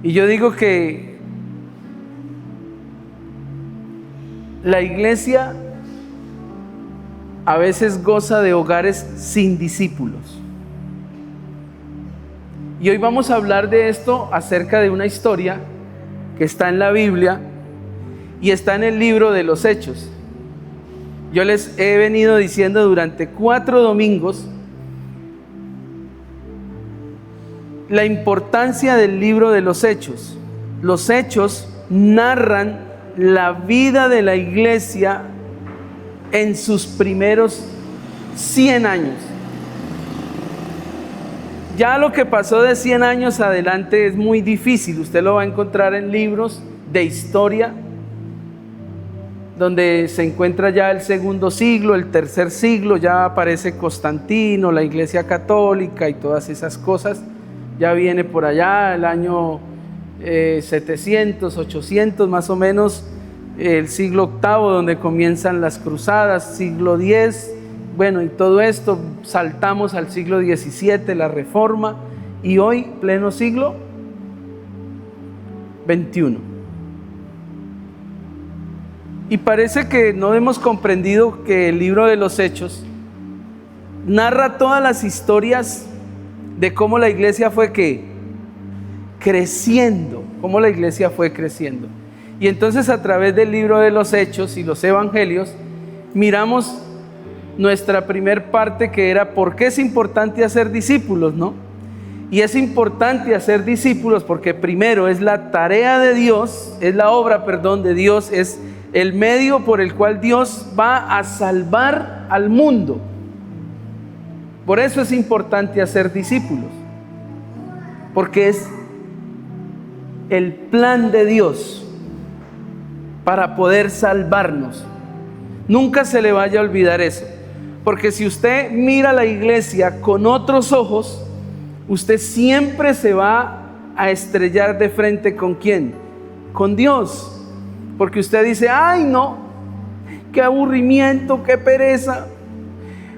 Y yo digo que la iglesia a veces goza de hogares sin discípulos. Y hoy vamos a hablar de esto acerca de una historia que está en la Biblia y está en el libro de los Hechos. Yo les he venido diciendo durante 4 domingos la importancia del libro de los Hechos. Los Hechos narran la vida de la iglesia en sus primeros 100 años. Ya lo que pasó de 100 años adelante es muy difícil. Usted lo va a encontrar en libros de historia, donde se encuentra ya el segundo siglo, el tercer siglo, ya aparece Constantino, la Iglesia Católica y todas esas cosas. Ya viene por allá el año 700, 800 más o menos, el siglo VIII, donde comienzan las cruzadas, siglo X, bueno, y todo esto, saltamos al siglo XVII, la Reforma, y hoy, pleno siglo XXI. Y parece que no hemos comprendido que el libro de los Hechos narra todas las historias de cómo la iglesia fue creciendo, cómo la iglesia fue creciendo. Y entonces a través del libro de los Hechos y los Evangelios miramos nuestra primer parte, que era ¿por qué es importante hacer discípulos?, ¿no? Y es importante hacer discípulos porque primero es la tarea de Dios, es la obra, de Dios, es el medio por el cual Dios va a salvar al mundo. Por eso es importante hacer discípulos, porque es el plan de Dios para poder salvarnos. Nunca se le vaya a olvidar eso, porque si usted mira la iglesia con otros ojos, usted siempre se va a estrellar de frente ¿con quién? Con Dios, porque usted dice, ay no, qué aburrimiento, qué pereza.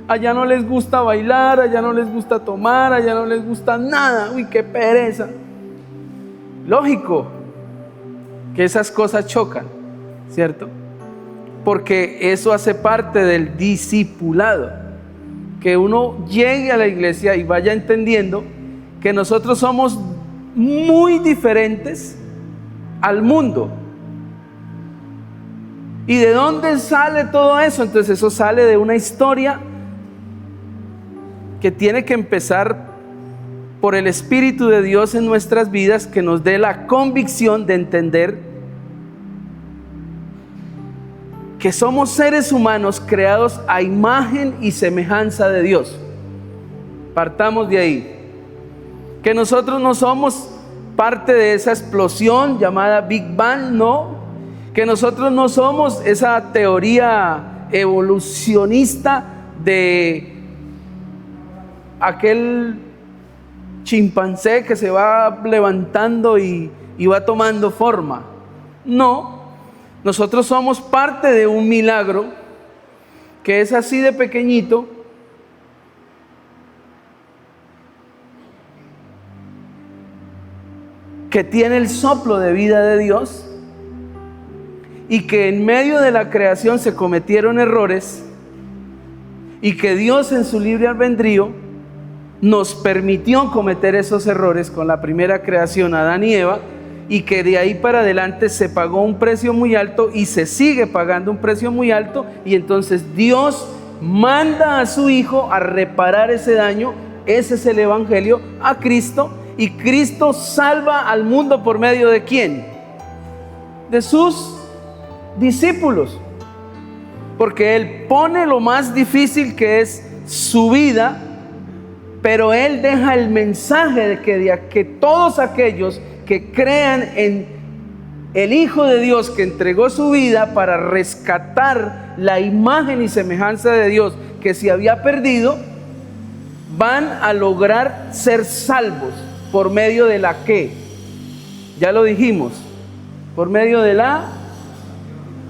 Allá no les gusta bailar, allá no les gusta tomar, allá no les gusta nada. Uy, qué pereza. Lógico que esas cosas chocan, ¿cierto? Porque eso hace parte del discipulado. Que uno llegue a la iglesia y vaya entendiendo que nosotros somos muy diferentes al mundo. ¿Y de dónde sale todo eso? Entonces eso sale de una historia que tiene que empezar por el Espíritu de Dios en nuestras vidas, que nos dé la convicción de entender que somos seres humanos creados a imagen y semejanza de Dios. Partamos de ahí. Que nosotros no somos parte de esa explosión llamada Big Bang, no. Que nosotros no somos esa teoría evolucionista de aquel chimpancé que se va levantando y va tomando forma. No, nosotros somos parte de un milagro que es así de pequeñito, que tiene el soplo de vida de Dios, y que en medio de la creación se cometieron errores, y que Dios en su libre albedrío nos permitió cometer esos errores con la primera creación, Adán y Eva, y que de ahí para adelante se pagó un precio muy alto y se sigue pagando un precio muy alto, y entonces Dios manda a su Hijo a reparar ese daño. Ese es el Evangelio, a Cristo, y Cristo salva al mundo por medio de ¿quién? De sus discípulos, porque Él pone lo más difícil, que es su vida, pero Él deja el mensaje de que todos aquellos que crean en el Hijo de Dios, que entregó su vida para rescatar la imagen y semejanza de Dios que se había perdido, van a lograr ser salvos por medio de la ¿qué? Ya lo dijimos, por medio de la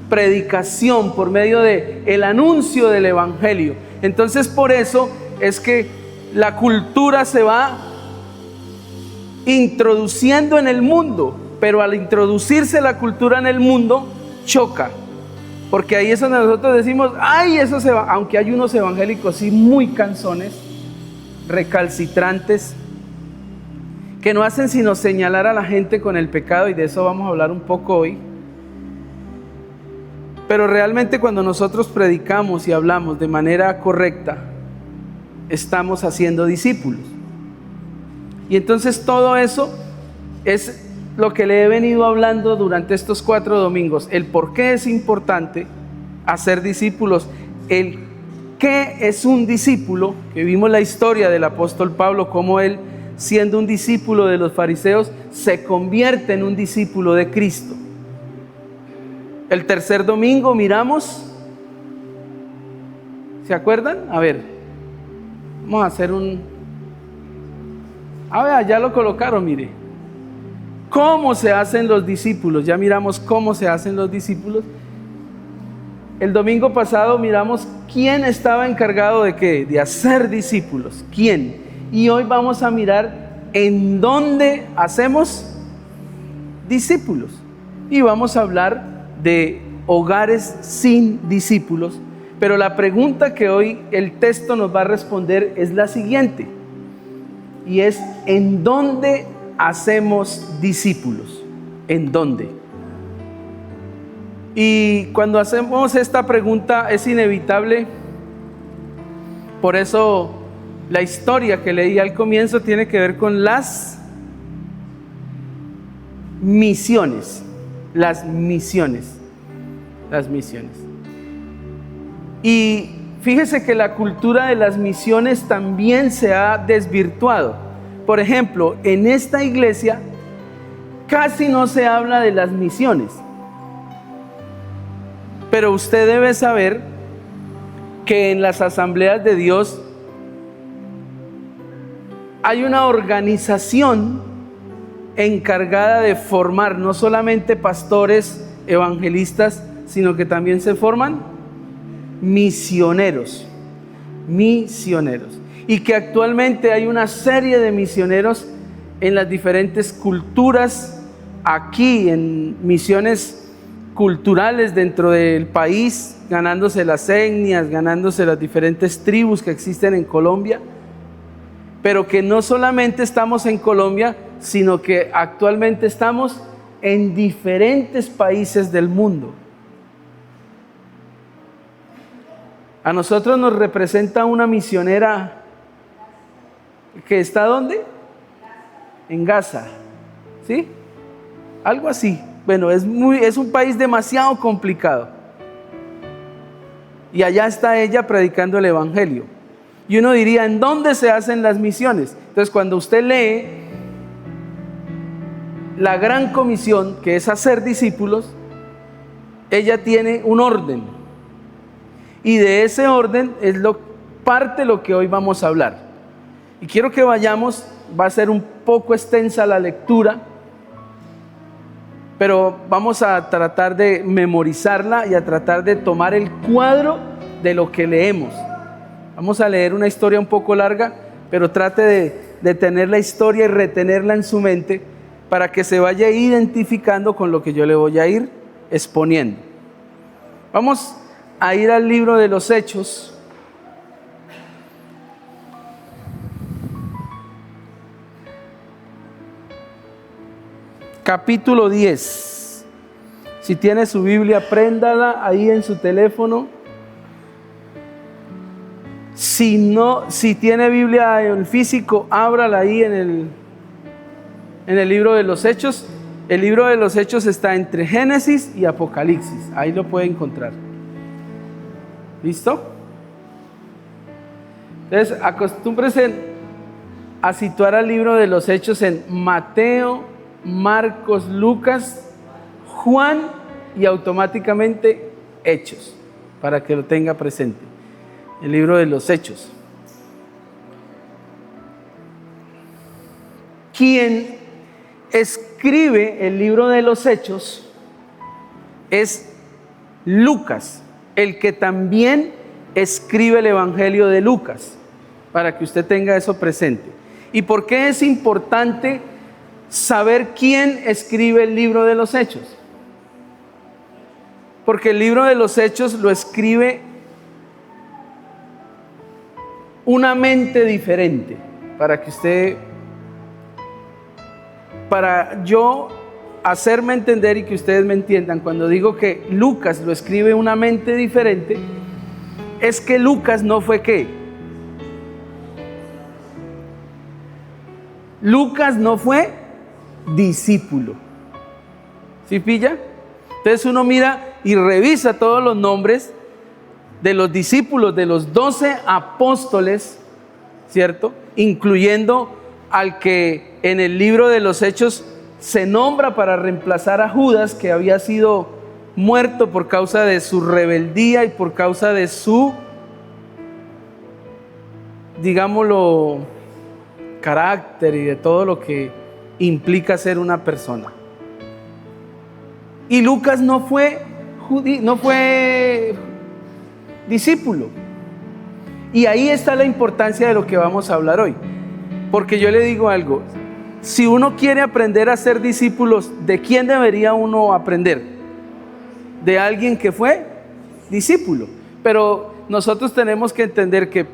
predicación, por medio de el anuncio del Evangelio. Entonces por eso es que la cultura se va introduciendo en el mundo, pero al introducirse la cultura en el mundo, choca. Porque ahí es donde nosotros decimos, ay, eso se va, aunque hay unos evangélicos sí muy cansones, recalcitrantes, que no hacen sino señalar a la gente con el pecado, y de eso vamos a hablar un poco hoy. Pero realmente cuando nosotros predicamos y hablamos de manera correcta, estamos haciendo discípulos. Y entonces todo eso es lo que le he venido hablando durante estos 4 domingos, el por qué es importante hacer discípulos, el qué es un discípulo, que vimos la historia del apóstol Pablo, cómo él, siendo un discípulo de los fariseos, se convierte en un discípulo de Cristo. El tercer domingo miramos, ¿se acuerdan? A ver, vamos a hacer ya lo colocaron, mire. ¿Cómo se hacen los discípulos? Ya miramos cómo se hacen los discípulos. El domingo pasado miramos quién estaba encargado de qué, de hacer discípulos, quién. Y hoy vamos a mirar en dónde hacemos discípulos. Y vamos a hablar de hogares sin discípulos. Pero la pregunta que hoy el texto nos va a responder es la siguiente. Y es, ¿en dónde hacemos discípulos? ¿En dónde? Y cuando hacemos esta pregunta es inevitable. Por eso la historia que leí al comienzo tiene que ver con las misiones. Las misiones. Y fíjese que la cultura de las misiones también se ha desvirtuado. Por ejemplo, en esta iglesia casi no se habla de las misiones. Pero usted debe saber que en las asambleas de Dios hay una organización encargada de formar no solamente pastores, evangelistas, sino que también se forman misioneros. Y que actualmente hay una serie de misioneros en las diferentes culturas, aquí en misiones culturales dentro del país, ganándose las etnias, ganándose las diferentes tribus que existen en Colombia, pero que no solamente estamos en Colombia, sino que actualmente estamos en diferentes países del mundo. A nosotros nos representa una misionera que está ¿dónde? En Gaza, ¿sí? Algo así. Bueno, es un país demasiado complicado. Y allá está ella predicando el evangelio. Y uno diría, ¿en dónde se hacen las misiones? Entonces, cuando usted lee la gran comisión, que es hacer discípulos, ella tiene un orden. Y de ese orden es parte de lo que hoy vamos a hablar. Y quiero que vayamos, va a ser un poco extensa la lectura, pero vamos a tratar de memorizarla y a tratar de tomar el cuadro de lo que leemos. Vamos a leer una historia un poco larga, pero trate de tener la historia y retenerla en su mente para que se vaya identificando con lo que yo le voy a ir exponiendo. Vamos a ir al libro de los Hechos. Capítulo 10. Si tiene su Biblia, préndala ahí en su teléfono. Si tiene Biblia en físico, ábrala ahí en el libro de los Hechos. El libro de los Hechos está entre Génesis y Apocalipsis. Ahí lo puede encontrar. ¿Listo? Entonces, acostúmbrese a situar al libro de los Hechos en Mateo, Marcos, Lucas, Juan y automáticamente Hechos, para que lo tenga presente. El libro de los Hechos. Quien escribe el libro de los Hechos es Lucas, el que también escribe el Evangelio de Lucas, para que usted tenga eso presente. ¿Y por qué es importante saber quién escribe el libro de los Hechos. Porque el libro de los Hechos lo escribe una mente diferente. Para yo hacerme entender y que ustedes me entiendan, cuando digo que Lucas lo escribe una mente diferente, es que Lucas no fue ¿qué? Lucas no fue discípulo. ¿Sí pilla? Entonces uno mira y revisa todos los nombres de los discípulos, de los 12 apóstoles, ¿cierto? Incluyendo al que en el libro de los Hechos se nombra para reemplazar a Judas, que había sido muerto por causa de su rebeldía y por causa de su, digámoslo, carácter y de todo lo que implica ser una persona. Y Lucas no fue discípulo. Y ahí está la importancia de lo que vamos a hablar hoy. Porque yo le digo algo, si uno quiere aprender a ser discípulos, ¿de quién debería uno aprender? De alguien que fue discípulo. Pero nosotros tenemos que entender que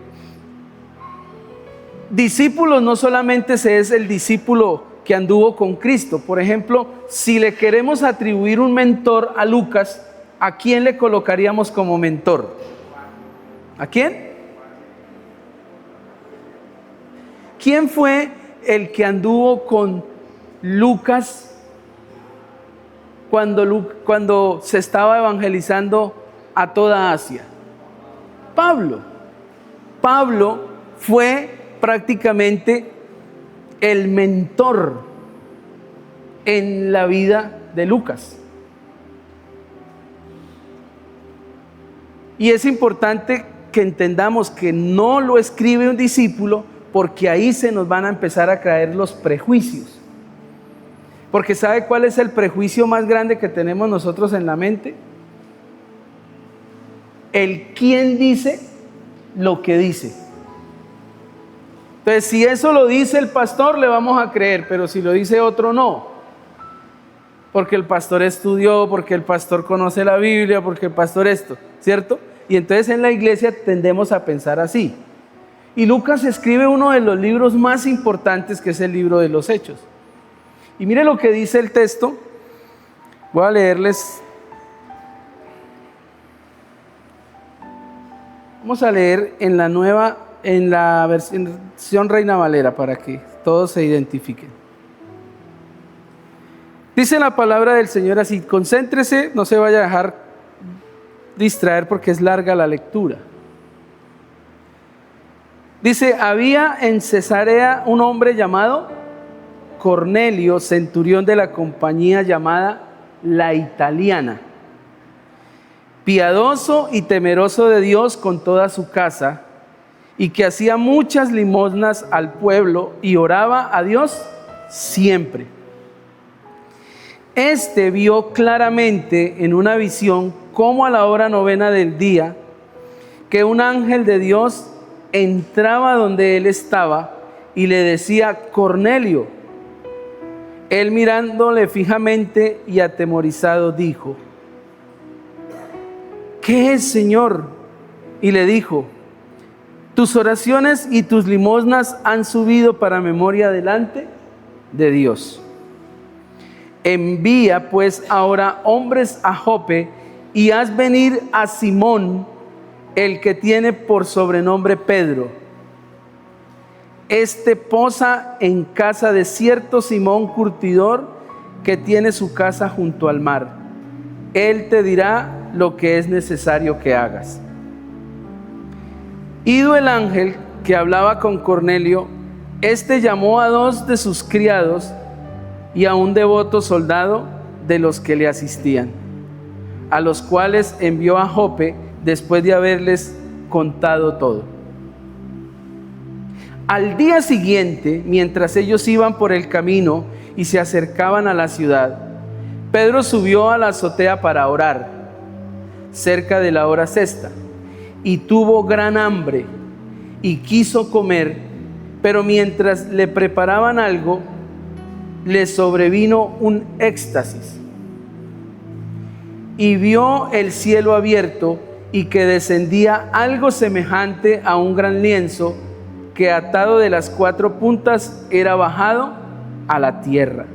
discípulo no solamente es el discípulo que anduvo con Cristo. Por ejemplo, si le queremos atribuir un mentor a Lucas, ¿a quién le colocaríamos como mentor? ¿A quién? ¿Quién fue el que anduvo con Lucas cuando se estaba evangelizando a toda Asia? Pablo. Pablo fue prácticamente el mentor en la vida de Lucas. Y es importante que entendamos que no lo escribe un discípulo, porque ahí se nos van a empezar a caer los prejuicios. Porque ¿sabe cuál es el prejuicio más grande que tenemos nosotros en la mente? El quién dice lo que dice. Entonces, si eso lo dice el pastor, le vamos a creer, pero si lo dice otro, no. Porque el pastor estudió, porque el pastor conoce la Biblia, porque el pastor esto, ¿cierto? Y entonces en la iglesia tendemos a pensar así. Y Lucas escribe uno de los libros más importantes, que es el libro de los Hechos. Y mire lo que dice el texto. Voy a leerles. Vamos a leer en la versión Reina Valera para que todos se identifiquen. Dice la palabra del Señor así, concéntrese, no se vaya a dejar distraer porque es larga la lectura. Dice, había en Cesarea un hombre llamado Cornelio, centurión de la compañía llamada La Italiana, piadoso y temeroso de Dios con toda su casa, y que hacía muchas limosnas al pueblo y oraba a Dios siempre. Este vio claramente en una visión cómo a la hora 9 del día, que un ángel de Dios entraba donde él estaba y le decía, Cornelio. Él mirándole fijamente y atemorizado dijo, ¿qué es, Señor? Y le dijo, tus oraciones y tus limosnas han subido para memoria delante de Dios. Envía pues ahora hombres a Jope y haz venir a Simón, el que tiene por sobrenombre Pedro. Este posa en casa de cierto Simón curtidor, que tiene su casa junto al mar. Él te dirá lo que es necesario que hagas. Ido el ángel que hablaba con Cornelio, este llamó a 2 de sus criados y a un devoto soldado de los que le asistían, a los cuales envió a Jope después de haberles contado todo. Al día siguiente, mientras ellos iban por el camino y se acercaban a la ciudad, Pedro subió a la azotea para orar, cerca de la hora sexta, y tuvo gran hambre y quiso comer, pero mientras le preparaban algo, le sobrevino un éxtasis y vio el cielo abierto y que descendía algo semejante a un gran lienzo que atado de las 4 puntas era bajado a la tierra,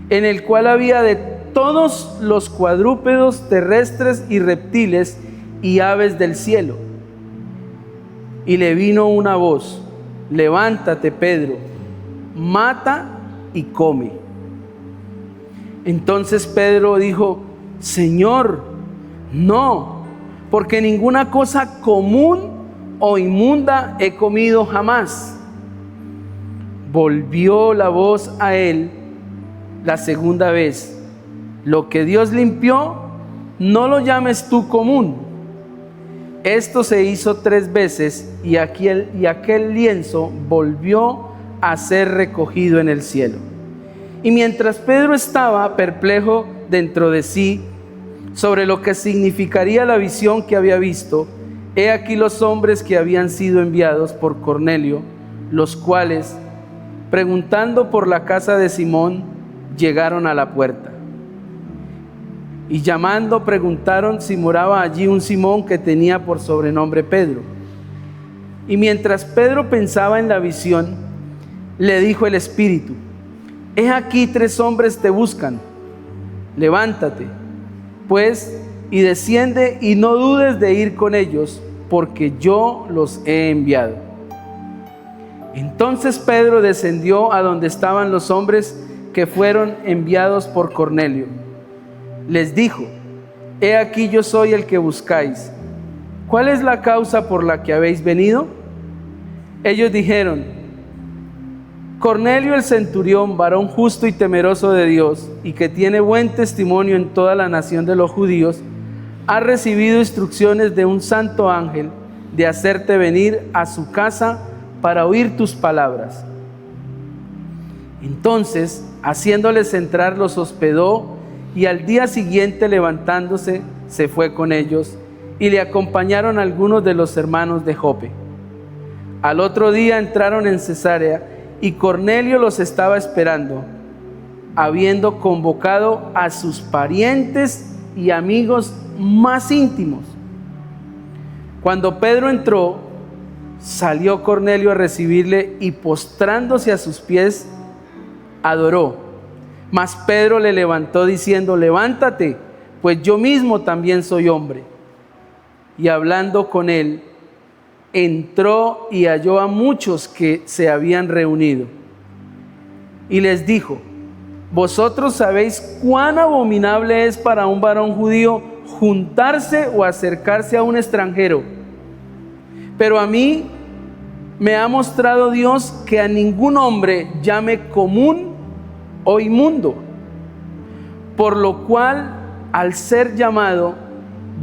en el cual había de todos los cuadrúpedos terrestres y reptiles y aves del cielo. Y le vino una voz: levántate, Pedro, mata y come. Entonces Pedro dijo: Señor, no, porque ninguna cosa común o inmunda he comido jamás. Volvió la voz a él la segunda vez: lo que Dios limpió, no lo llames tú común. Esto se hizo 3 veces y aquel lienzo volvió a ser recogido en el cielo. Y mientras Pedro estaba perplejo dentro de sí sobre lo que significaría la visión que había visto, he aquí los hombres que habían sido enviados por Cornelio, los cuales, preguntando por la casa de Simón, llegaron a la puerta. Y llamando preguntaron si moraba allí un Simón que tenía por sobrenombre Pedro. Y mientras Pedro pensaba en la visión, le dijo el Espíritu: he aquí 3 hombres te buscan. Levántate, pues, y desciende y no dudes de ir con ellos, porque yo los he enviado. Entonces Pedro descendió a donde estaban los hombres que fueron enviados por Cornelio. Les dijo: he aquí yo soy el que buscáis. ¿Cuál es la causa por la que habéis venido? Ellos dijeron: Cornelio el centurión, varón justo y temeroso de Dios, y que tiene buen testimonio en toda la nación de los judíos, ha recibido instrucciones de un santo ángel de hacerte venir a su casa para oír tus palabras. Entonces, haciéndoles entrar, los hospedó, y al día siguiente, levantándose, se fue con ellos, y le acompañaron algunos de los hermanos de Jope. Al otro día entraron en Cesarea, y Cornelio los estaba esperando, habiendo convocado a sus parientes y amigos más íntimos. Cuando Pedro entró, salió Cornelio a recibirle, y postrándose a sus pies, adoró. Mas Pedro le levantó diciendo: levántate, pues yo mismo también soy hombre. Y hablando con él, entró y halló a muchos que se habían reunido. Y les dijo: vosotros sabéis cuán abominable es para un varón judío juntarse o acercarse a un extranjero. Pero a mí me ha mostrado Dios que a ningún hombre llame común o inmundo, por lo cual, al ser llamado,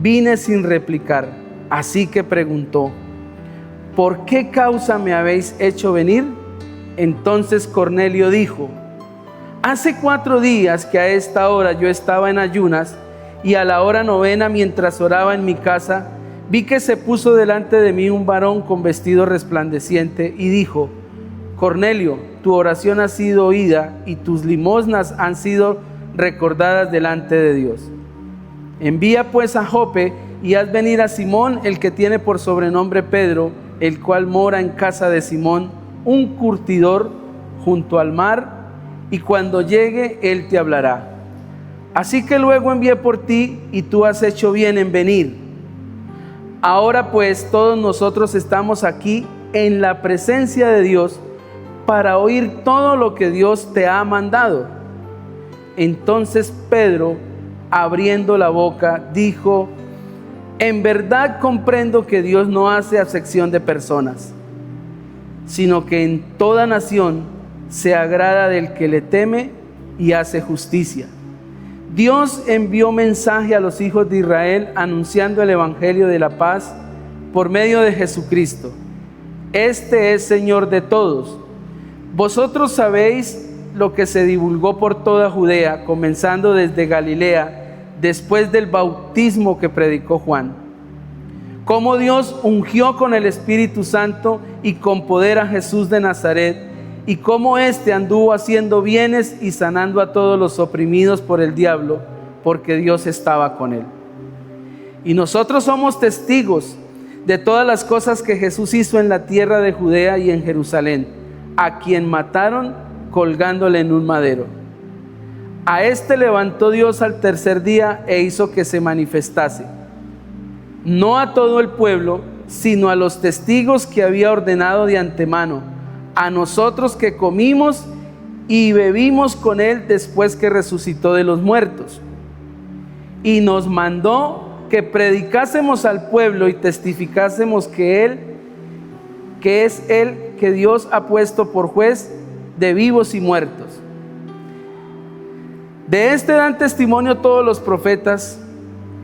vine sin replicar. Así que preguntó: ¿por qué causa me habéis hecho venir? Entonces Cornelio dijo: hace 4 días que a esta hora yo estaba en ayunas, y a la hora 9, mientras oraba en mi casa, vi que se puso delante de mí un varón con vestido resplandeciente y dijo: Cornelio, tu oración ha sido oída y tus limosnas han sido recordadas delante de Dios. Envía pues a Jope y haz venir a Simón, el que tiene por sobrenombre Pedro, el cual mora en casa de Simón, un curtidor junto al mar, y cuando llegue él te hablará. Así que luego envié por ti, y tú has hecho bien en venir. Ahora pues todos nosotros estamos aquí en la presencia de Dios para oír todo lo que Dios te ha mandado. Entonces Pedro, abriendo la boca, dijo: en verdad comprendo que Dios no hace acepción de personas, sino que en toda nación se agrada del que le teme y hace justicia. Dios envió mensaje a los hijos de Israel anunciando el evangelio de la paz por medio de Jesucristo. Este es Señor de todos. Vosotros sabéis lo que se divulgó por toda Judea, comenzando desde Galilea, después del bautismo que predicó Juan. Cómo Dios ungió con el Espíritu Santo y con poder a Jesús de Nazaret, y cómo éste anduvo haciendo bienes y sanando a todos los oprimidos por el diablo, porque Dios estaba con él. Y nosotros somos testigos de todas las cosas que Jesús hizo en la tierra de Judea y en Jerusalén, a quien mataron colgándole en un madero. A este levantó Dios al tercer día e hizo que se manifestase, no a todo el pueblo, sino a los testigos que había ordenado de antemano, a nosotros que comimos y bebimos con él después que resucitó de los muertos. Y nos mandó que predicásemos al pueblo y testificásemos que es él que Dios ha puesto por juez de vivos y muertos. De este dan testimonio todos los profetas,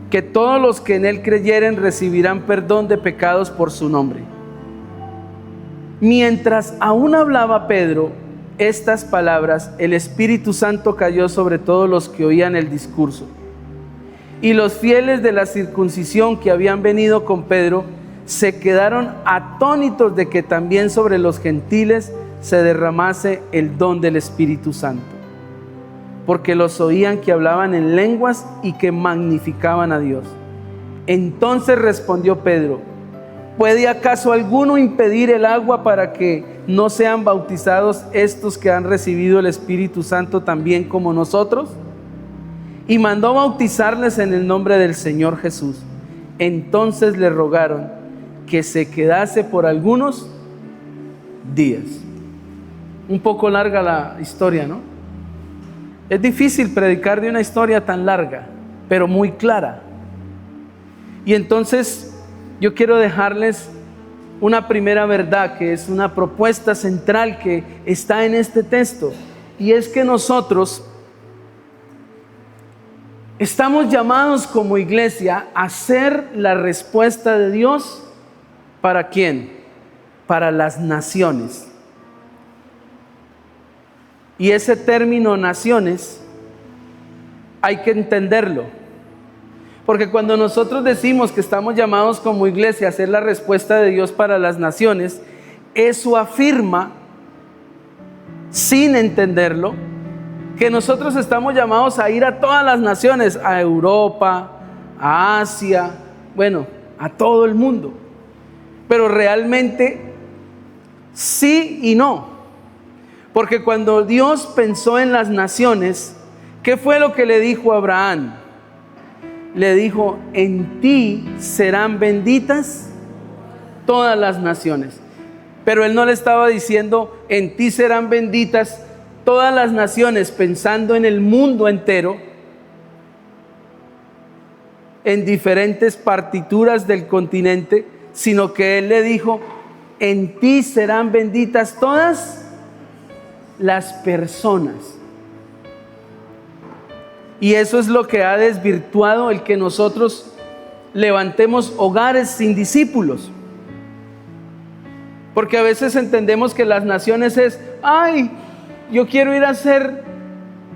que todos los que en él creyeren recibirán perdón de pecados por su nombre. Mientras aún hablaba Pedro estas palabras, el Espíritu Santo cayó sobre todos los que oían el discurso. Y los fieles de la circuncisión que habían venido con Pedro se quedaron atónitos de que también sobre los gentiles se derramase el don del Espíritu Santo, porque los oían que hablaban en lenguas y que magnificaban a Dios. Entonces respondió Pedro: ¿puede acaso alguno impedir el agua para que no sean bautizados estos que han recibido el Espíritu Santo también como nosotros? Y mandó bautizarles en el nombre del Señor Jesús. Entonces le rogaron que se quedase por algunos días. Un poco larga la historia, ¿no? Es difícil predicar de una historia tan larga, pero muy clara. Y entonces yo quiero dejarles una primera verdad, que es una propuesta central que está en este texto, y es que nosotros estamos llamados como iglesia a ser la respuesta de Dios. ¿Para quién? Para las naciones. Y ese término naciones hay que entenderlo, porque cuando nosotros decimos que estamos llamados como iglesia a ser la respuesta de Dios para las naciones, eso afirma, sin entenderlo, que nosotros estamos llamados a ir a todas las naciones, a Europa, a Asia, bueno, a todo el mundo. Pero realmente sí y no, porque cuando Dios pensó en las naciones, ¿qué fue lo que le dijo a Abraham? Le dijo: en ti serán benditas todas las naciones. Pero él no le estaba diciendo: en ti serán benditas todas las naciones, pensando en el mundo entero, en diferentes partituras del continente, sino que él le dijo: en ti serán benditas todas las personas. Y eso es lo que ha desvirtuado el que nosotros levantemos hogares sin discípulos, porque a veces entendemos que las naciones es: ay, yo quiero ir a hacer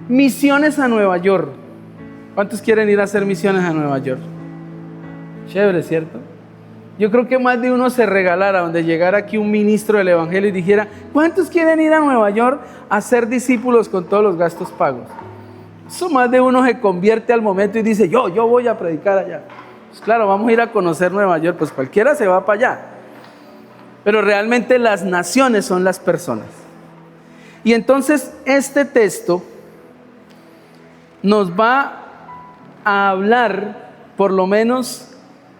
misiones a Nueva York. ¿Cuántos quieren ir a hacer misiones a Nueva York? Chévere, ¿cierto? Yo creo que más de uno se regalara donde llegara aquí un ministro del evangelio y dijera: ¿cuántos quieren ir a Nueva York a ser discípulos con todos los gastos pagos? Eso más de uno se convierte al momento y dice: yo voy a predicar allá. Pues claro, vamos a ir a conocer Nueva York, pues cualquiera se va para allá. Pero realmente las naciones son las personas. Y entonces este texto nos va a hablar por lo menos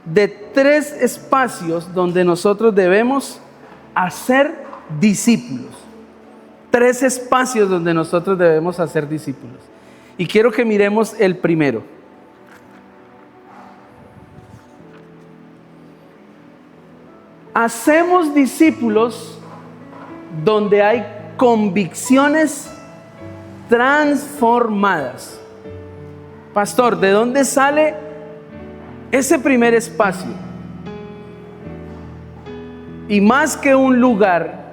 de 3 espacios donde nosotros debemos hacer discípulos. 3 espacios donde nosotros debemos hacer discípulos. Y quiero que miremos el primero. Hacemos discípulos donde hay convicciones transformadas. Pastor, ¿de dónde sale ese primer espacio? Y más que un lugar,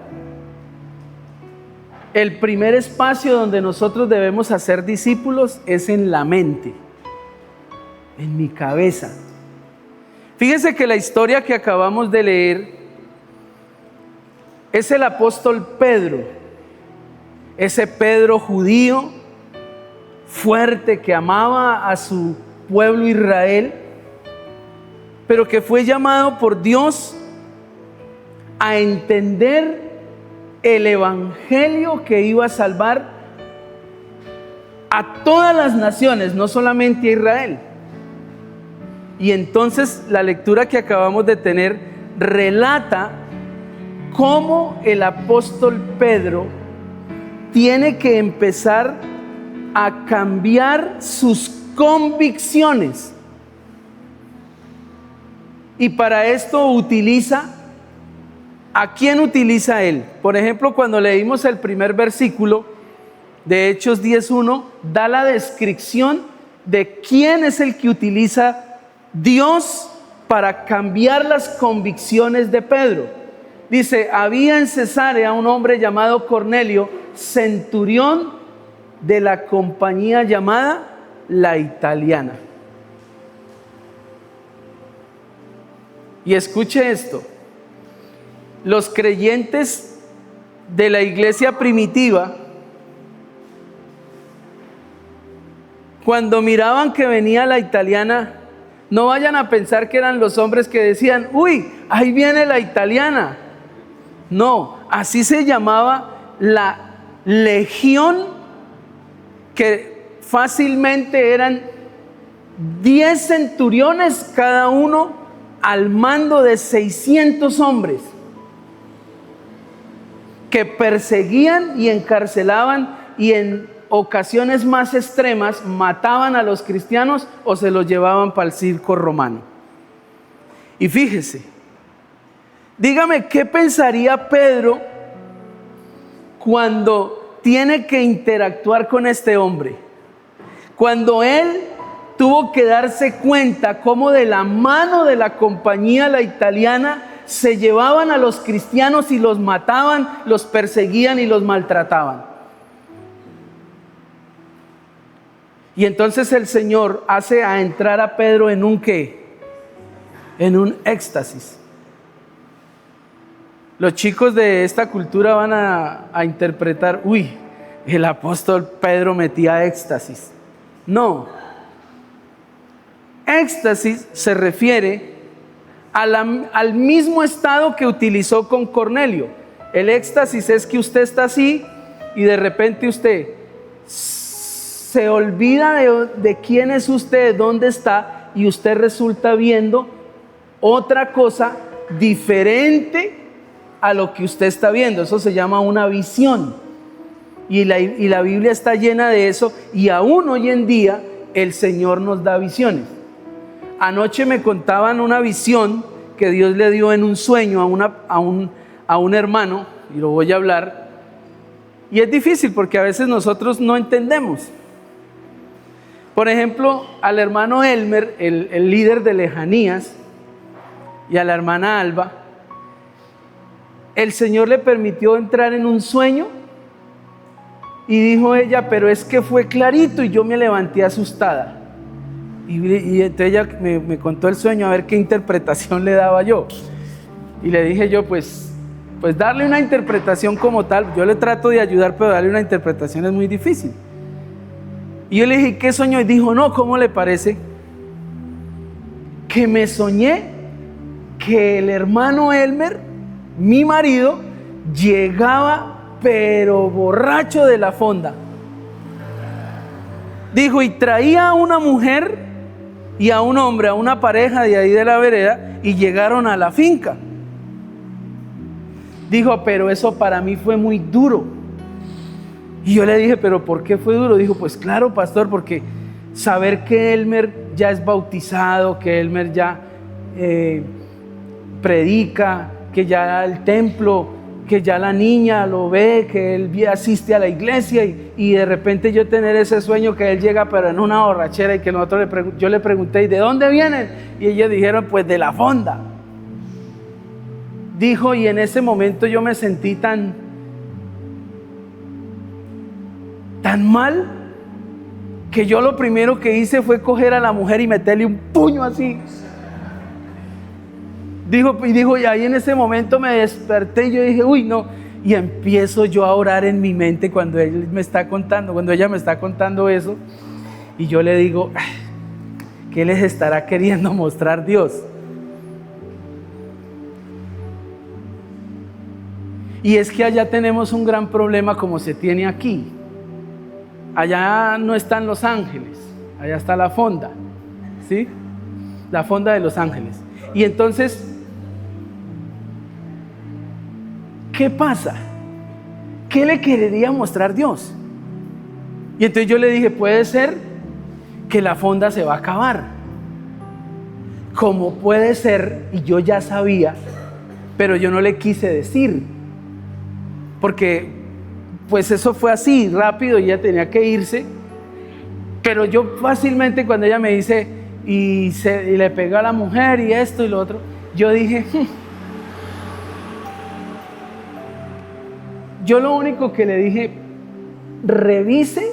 el primer espacio donde nosotros debemos hacer discípulos es en la mente, en mi cabeza. Fíjese que la historia que acabamos de leer es el apóstol Pedro ese Pedro judío fuerte que amaba a su pueblo Israel, pero que fue llamado por Dios a entender el evangelio que iba a salvar a todas las naciones, no solamente a Israel. Y entonces la lectura que acabamos de tener relata cómo el apóstol Pedro tiene que empezar a cambiar sus convicciones. Y para esto utiliza, ¿a quién utiliza él? Por ejemplo, cuando leímos el primer versículo de Hechos 10:1, da la descripción de quién es el que utiliza Dios para cambiar las convicciones de Pedro. Dice, había en Cesarea un hombre llamado Cornelio, centurión de la compañía llamada La Italiana. Y escuche esto, los creyentes de la iglesia primitiva, cuando miraban que venía la italiana, no vayan a pensar que eran los hombres que decían, uy, ahí viene la italiana. No, así se llamaba la legión, que fácilmente eran 10 centuriones cada uno al mando de 600 hombres que perseguían y encarcelaban y en ocasiones más extremas mataban a los cristianos o se los llevaban para el circo romano. Y fíjese, dígame qué pensaría Pedro cuando tiene que interactuar con este hombre, cuando él tuvo que darse cuenta cómo de la mano de la compañía La Italiana se llevaban a los cristianos y los mataban, los perseguían y los maltrataban. Y entonces el Señor hace a entrar a Pedro en un ¿qué? En un éxtasis. Los chicos de esta cultura van a interpretar, uy, el apóstol Pedro metía éxtasis. No. Éxtasis se refiere al mismo estado que utilizó con Cornelio. El éxtasis es que usted está así y de repente usted se olvida de quién es usted, dónde está, y usted resulta viendo otra cosa diferente a lo que usted está viendo. Eso se llama una visión. Y la Biblia está llena de eso, y aún hoy en día el Señor nos da visiones. Anoche me contaban una visión que Dios le dio en un sueño a un hermano, y lo voy a hablar. Y es difícil porque a veces nosotros no entendemos. Por ejemplo, al hermano Elmer, el líder de Lejanías, y a la hermana Alba, el Señor le permitió entrar en un sueño y dijo ella, pero es que fue clarito y yo me levanté asustada. Y entonces ella me contó el sueño a ver qué interpretación le daba yo. Y le dije yo, pues darle una interpretación como tal, yo le trato de ayudar, pero darle una interpretación es muy difícil. Y yo le dije, ¿qué soñó? Y dijo, no, ¿cómo le parece? Que me soñé que el hermano Elmer, mi marido, llegaba pero borracho de la fonda. Dijo, y traía a una mujer y a un hombre, a una pareja de ahí de la vereda, y llegaron a la finca. Dijo, pero eso para mí fue muy duro. Y yo le dije, ¿pero por qué fue duro? Dijo, pues claro, pastor, porque saber que Elmer ya es bautizado, que Elmer ya predica, que ya el templo, que ya la niña lo ve, que él asiste a la iglesia, y de repente yo tener ese sueño que él llega pero en una borrachera, y que yo le pregunté, ¿y de dónde vienen? Y ellos dijeron, pues de la fonda. Dijo, y en ese momento yo me sentí tan mal, que yo lo primero que hice fue coger a la mujer y meterle un puño así. Dijo, y ahí en ese momento me desperté y yo dije, uy, no. Y empiezo yo a orar en mi mente cuando ella me está contando eso. Y yo le digo, ¿qué les estará queriendo mostrar Dios? Y es que allá tenemos un gran problema como se tiene aquí. Allá no están los ángeles, allá está la fonda, ¿sí? La fonda de los ángeles. Y entonces, ¿qué pasa? ¿Qué le querería mostrar Dios? Y entonces yo le dije, puede ser que la fonda se va a acabar. Como puede ser, y yo ya sabía, pero yo no le quise decir. Porque pues eso fue así, rápido, y ella tenía que irse. Pero yo fácilmente cuando ella me dice, y le pegó a la mujer y esto y lo otro, yo dije, yo lo único que le dije, revise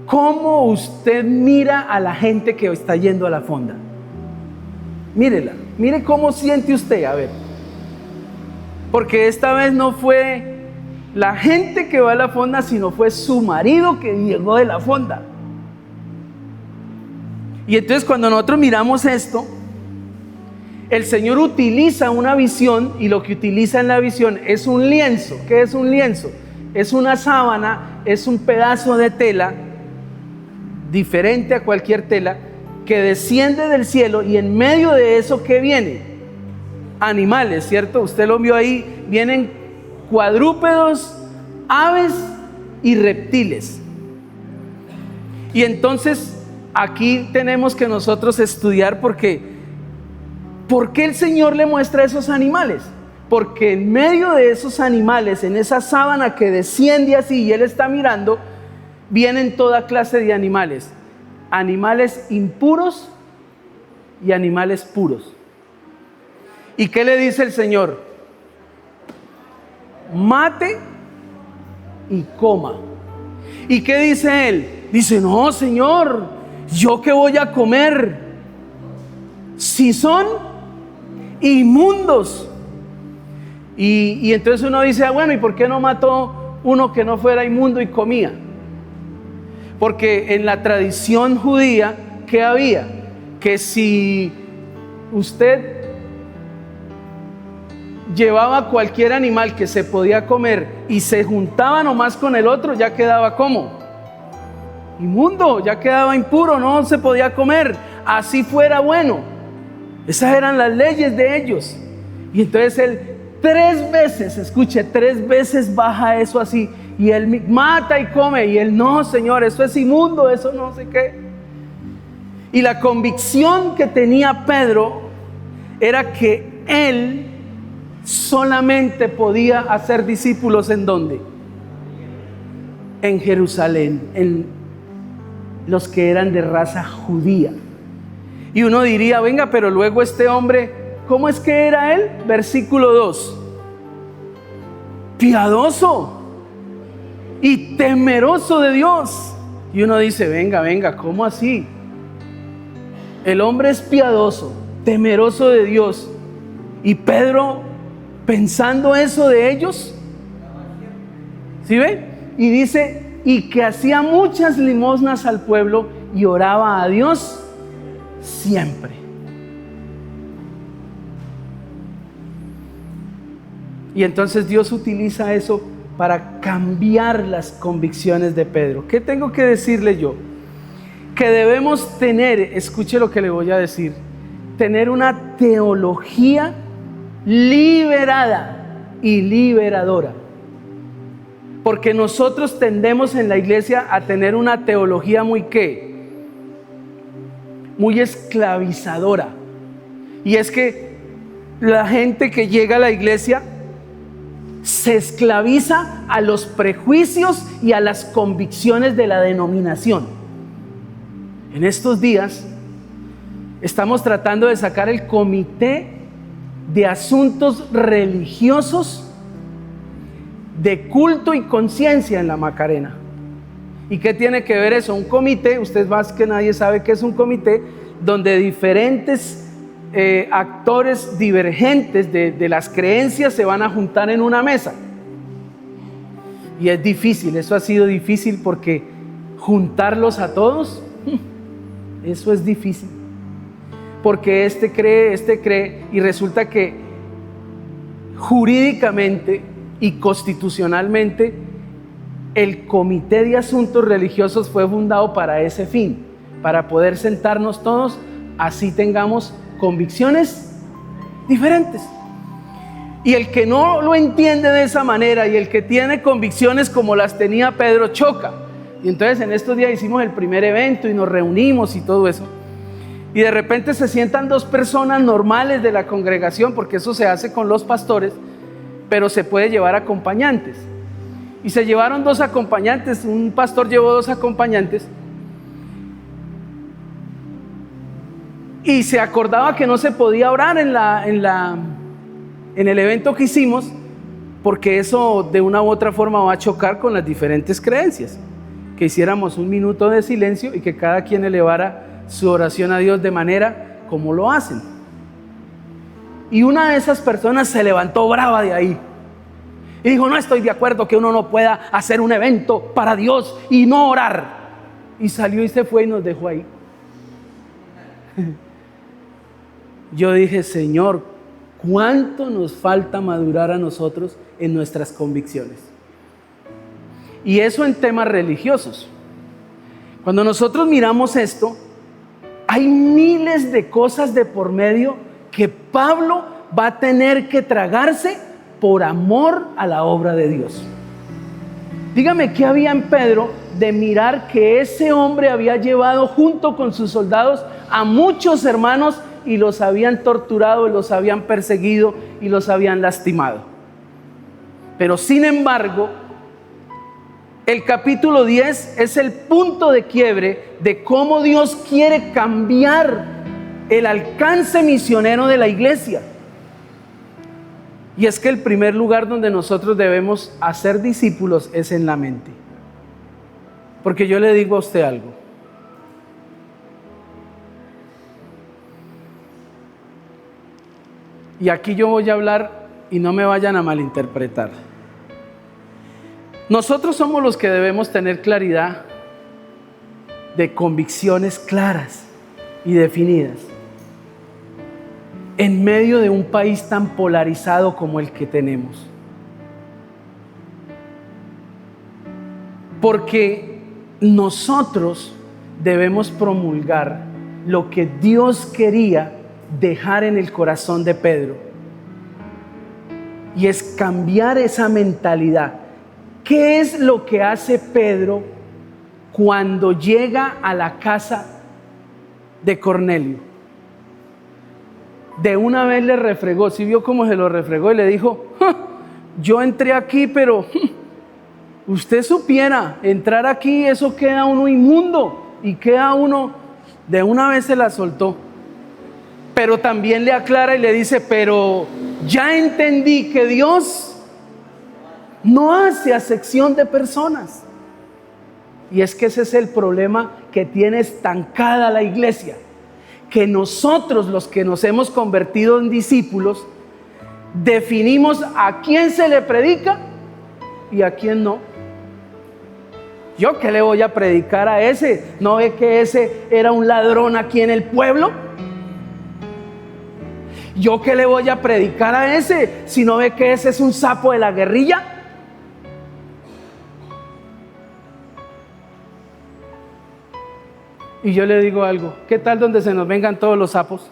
cómo usted mira a la gente que está yendo a la fonda. Mírela, mire cómo siente usted, a ver. Porque esta vez no fue la gente que va a la fonda, sino fue su marido que llegó de la fonda. Y entonces cuando nosotros miramos esto, el Señor utiliza una visión, y lo que utiliza en la visión es un lienzo. ¿Qué es un lienzo? Es una sábana, es un pedazo de tela, diferente a cualquier tela, que desciende del cielo, y en medio de eso, ¿qué viene? Animales, ¿cierto? Usted lo vio ahí, vienen cuadrúpedos, aves y reptiles. Y entonces aquí tenemos que nosotros estudiar ¿por qué el Señor le muestra esos animales? Porque en medio de esos animales, en esa sábana que desciende así y Él está mirando, vienen toda clase de animales. Animales impuros y animales puros. ¿Y qué le dice el Señor? Mate y coma. ¿Y qué dice Él? Dice, no, Señor, ¿yo qué voy a comer? Si son inmundos. Y entonces uno dice, bueno, ¿y por qué no mató uno que no fuera inmundo y comía? Porque en la tradición judía, ¿qué había? Que si usted llevaba cualquier animal que se podía comer y se juntaba nomás con el otro, ya quedaba ¿cómo? Inmundo, ya quedaba impuro, no se podía comer, así fuera bueno. Esas eran las leyes de ellos. Y entonces Él 3 veces, escuche, 3 veces baja eso así, y Él mata y come, y Él, no, Señor, eso es inmundo, eso no sé qué. Y la convicción que tenía Pedro era que Él solamente podía hacer discípulos ¿en dónde? En Jerusalén, en los que eran de raza judía. Y uno diría, venga, pero luego este hombre, ¿cómo es que era él? Versículo 2. Piadoso y temeroso de Dios. Y uno dice, venga, ¿cómo así? El hombre es piadoso, temeroso de Dios. Y Pedro, pensando eso de ellos, ¿sí ve? Y dice, y que hacía muchas limosnas al pueblo y oraba a Dios siempre. Y entonces Dios utiliza eso para cambiar las convicciones de Pedro. ¿Qué tengo que decirle yo? Que debemos tener, escuche lo que le voy a decir, tener una teología liberada y liberadora. Porque nosotros tendemos en la iglesia a tener una teología muy ¿qué? Muy esclavizadora. Y es que la gente que llega a la iglesia se esclaviza a los prejuicios y a las convicciones de la denominación. En estos días estamos tratando de sacar el comité de asuntos religiosos de culto y conciencia en la Macarena. ¿Y qué tiene que ver eso? Un comité, usted más que nadie sabe que es un comité donde diferentes actores divergentes de las creencias se van a juntar en una mesa. Y es difícil, eso ha sido difícil porque juntarlos a todos, eso es difícil. Porque este cree, y resulta que jurídicamente y constitucionalmente el Comité de Asuntos Religiosos fue fundado para ese fin, para poder sentarnos todos, así tengamos convicciones diferentes. Y el que no lo entiende de esa manera y el que tiene convicciones como las tenía Pedro choca. Y entonces en estos días hicimos el primer evento y nos reunimos y todo eso. Y de repente se sientan dos personas normales de la congregación, porque eso se hace con los pastores, pero se puede llevar acompañantes. Y se llevaron dos acompañantes, un pastor llevó dos acompañantes. Y se acordaba que no se podía orar en el evento que hicimos, porque eso de una u otra forma va a chocar con las diferentes creencias. Que hiciéramos un minuto de silencio y que cada quien elevara su oración a Dios de manera como lo hacen. Y una de esas personas se levantó brava de ahí y dijo: no estoy de acuerdo que uno no pueda hacer un evento para Dios y no orar. Y salió y se fue y nos dejó ahí. Yo dije: Señor, ¿cuánto nos falta madurar a nosotros en nuestras convicciones? Y eso en temas religiosos. Cuando nosotros miramos esto, hay miles de cosas de por medio que Pablo va a tener que tragarse por amor a la obra de Dios. Dígame, ¿qué había en Pedro de mirar que ese hombre había llevado junto con sus soldados a muchos hermanos y los habían torturado, y los habían perseguido y los habían lastimado? Pero sin embargo, el capítulo 10 es el punto de quiebre de cómo Dios quiere cambiar el alcance misionero de la iglesia. Y es que el primer lugar donde nosotros debemos hacer discípulos es en la mente. Porque yo le digo a usted algo. Y aquí yo voy a hablar y no me vayan a malinterpretar. Nosotros somos los que debemos tener claridad de convicciones claras y definidas en medio de un país tan polarizado como el que tenemos. Porque nosotros debemos promulgar lo que Dios quería dejar en el corazón de Pedro, y es cambiar esa mentalidad. ¿Qué es lo que hace Pedro cuando llega a la casa de Cornelio? De una vez le refregó, ¿sí vio cómo se lo refregó? Y le dijo: yo entré aquí, pero usted supiera, entrar aquí, eso queda uno inmundo y queda uno, de una vez se la soltó. Pero también le aclara y le dice: pero ya entendí que Dios no hace acepción de personas. Y es que ese es el problema que tiene estancada la iglesia, que nosotros, los que nos hemos convertido en discípulos, definimos a quién se le predica y a quién no. ¿Yo qué le voy a predicar a ese? ¿No ve que ese era un ladrón aquí en el pueblo? ¿Yo qué le voy a predicar a ese si no ve que ese es un sapo de la guerrilla? Y yo le digo algo: ¿qué tal donde se nos vengan todos los sapos?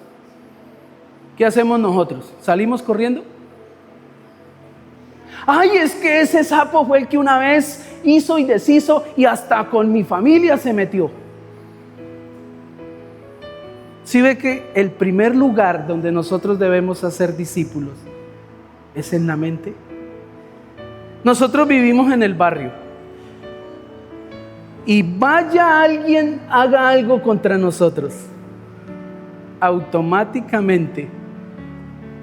¿Qué hacemos nosotros? ¿Salimos corriendo? Ay, es que ese sapo fue el que una vez hizo y deshizo y hasta con mi familia se metió. ¿Sí ve que el primer lugar donde nosotros debemos hacer discípulos es en la mente? Nosotros vivimos en el barrio. Y vaya alguien, haga algo contra nosotros, automáticamente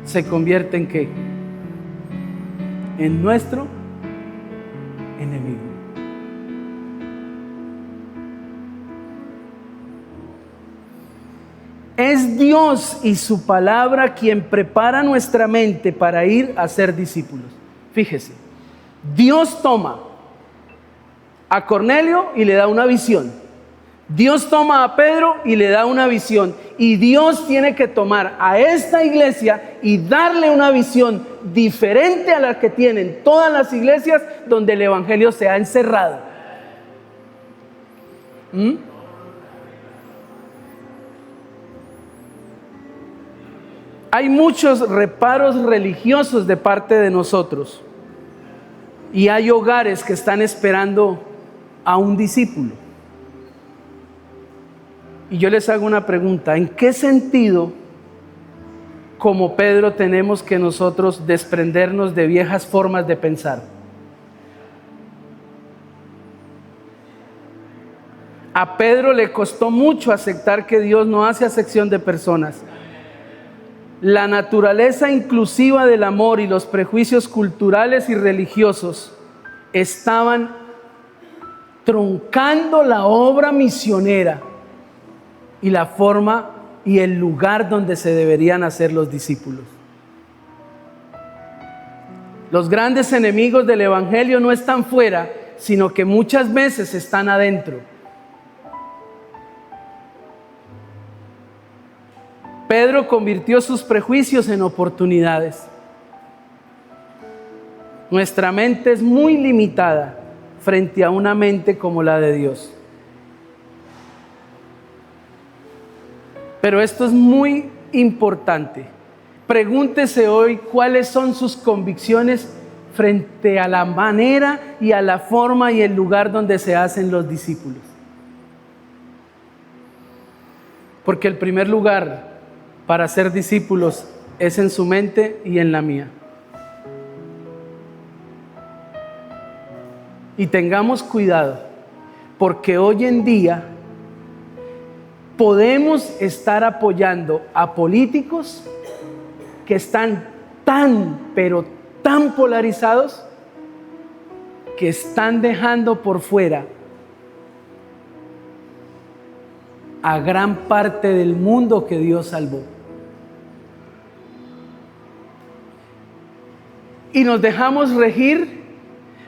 se convierte en ¿qué? En nuestro enemigo. Es Dios y su palabra quien prepara nuestra mente para ir a ser discípulos. Fíjese, Dios toma a Cornelio y le da una visión. Dios toma a Pedro y le da una visión. Y Dios tiene que tomar a esta iglesia y darle una visión diferente a la que tienen todas las iglesias donde el evangelio se ha encerrado. Hay muchos reparos religiosos de parte de nosotros. Y hay hogares que están esperando a un discípulo. Y yo les hago una pregunta: ¿en qué sentido, como Pedro, tenemos que nosotros desprendernos de viejas formas de pensar? A Pedro le costó mucho aceptar que Dios no hace acepción de personas. La naturaleza inclusiva del amor y los prejuicios culturales y religiosos estaban truncando la obra misionera y la forma y el lugar donde se deberían hacer los discípulos. Los grandes enemigos del evangelio no están fuera, sino que muchas veces están adentro. Pedro convirtió sus prejuicios en oportunidades. Nuestra mente es muy limitada frente a una mente como la de Dios. Pero esto es muy importante. Pregúntese hoy cuáles son sus convicciones frente a la manera y a la forma y el lugar donde se hacen los discípulos. Porque el primer lugar para ser discípulos es en su mente y en la mía. Y tengamos cuidado, porque hoy en día podemos estar apoyando a políticos que están pero tan polarizados, que están dejando por fuera a gran parte del mundo que Dios salvó. Y nos dejamos regir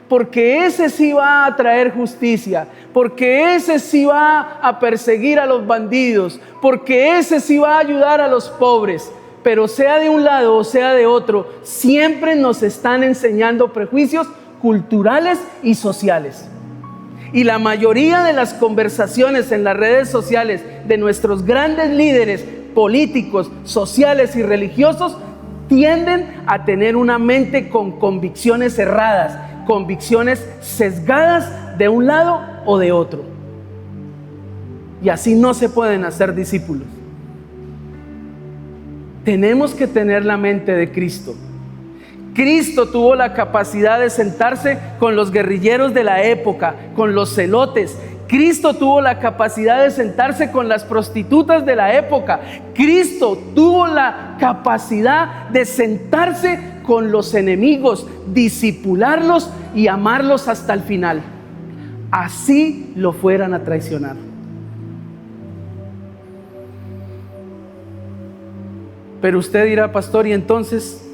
porque ese sí va a traer justicia, porque ese sí va a perseguir a los bandidos, porque ese sí va a ayudar a los pobres. Pero sea de un lado o sea de otro, siempre nos están enseñando prejuicios culturales y sociales. Y la mayoría de las conversaciones en las redes sociales de nuestros grandes líderes políticos, sociales y religiosos tienden a tener una mente con convicciones erradas, convicciones sesgadas de un lado o de otro. Y así no se pueden hacer discípulos. Tenemos que tener la mente de Cristo. Cristo tuvo la capacidad de sentarse con los guerrilleros de la época, con los celotes. Cristo tuvo la capacidad de sentarse con las prostitutas de la época. Cristo tuvo la capacidad de sentarse con los enemigos, discipularlos y amarlos hasta el final, así lo fueran a traicionar. Pero usted dirá: pastor, y entonces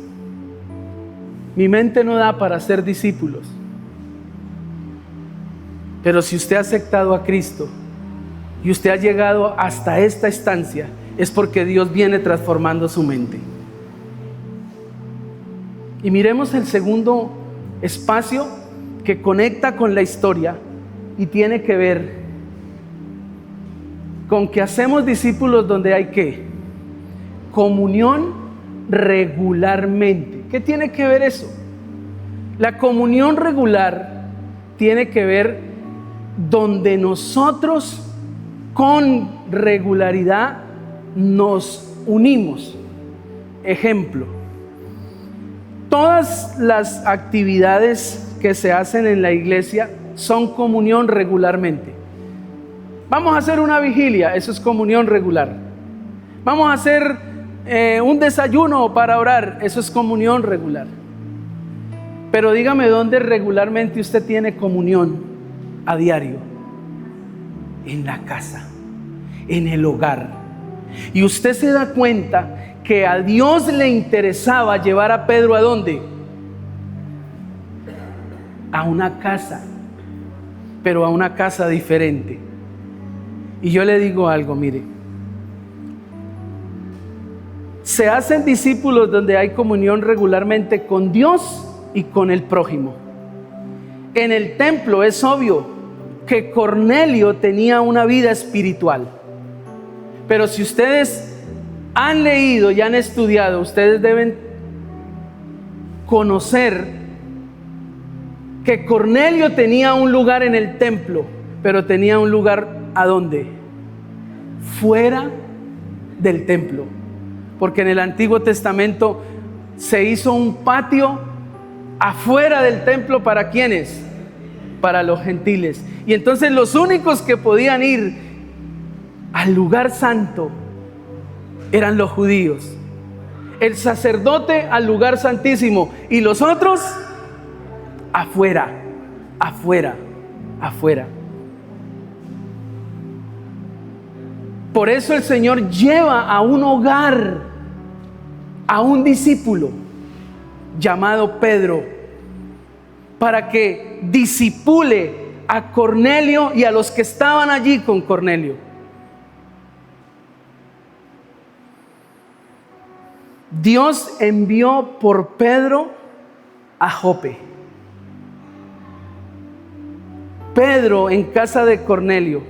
mi mente no da para ser discípulos. Pero si usted ha aceptado a Cristo y usted ha llegado hasta esta estancia, es porque Dios viene transformando su mente. Y miremos el segundo espacio que conecta con la historia y tiene que ver con que hacemos discípulos donde hay ¿qué? Comunión regularmente. ¿Qué tiene que ver eso? La comunión regular tiene que ver donde nosotros con regularidad nos unimos. Ejemplo, todas las actividades que se hacen en la iglesia son comunión regularmente. Vamos a hacer una vigilia, eso es comunión regular. Vamos a hacer un desayuno para orar, eso es comunión regular. Pero dígame dónde regularmente usted tiene comunión a diario. En la casa, en el hogar, Y usted se da cuenta que a Dios le interesaba llevar a Pedro ¿a dónde? A una casa, pero a una casa diferente. Y yo le digo algo, mire, se hacen discípulos donde hay comunión regularmente con Dios y con el prójimo. En el templo es obvio que Cornelio tenía una vida espiritual, pero si ustedes han leído y han estudiado, ustedes deben conocer que Cornelio tenía un lugar en el templo, pero tenía un lugar ¿a dónde? Fuera del templo, porque en el Antiguo Testamento se hizo un patio afuera del templo. ¿Para quiénes? Para los gentiles. Y entonces los únicos que podían ir al lugar santo eran los judíos, el sacerdote al lugar santísimo, y los otros afuera, afuera, afuera. Por eso el Señor lleva a un hogar a un discípulo llamado Pedro, para que discipule a Cornelio y a los que estaban allí con Cornelio. Dios envió por Pedro a Jope. Pedro en casa de Cornelio.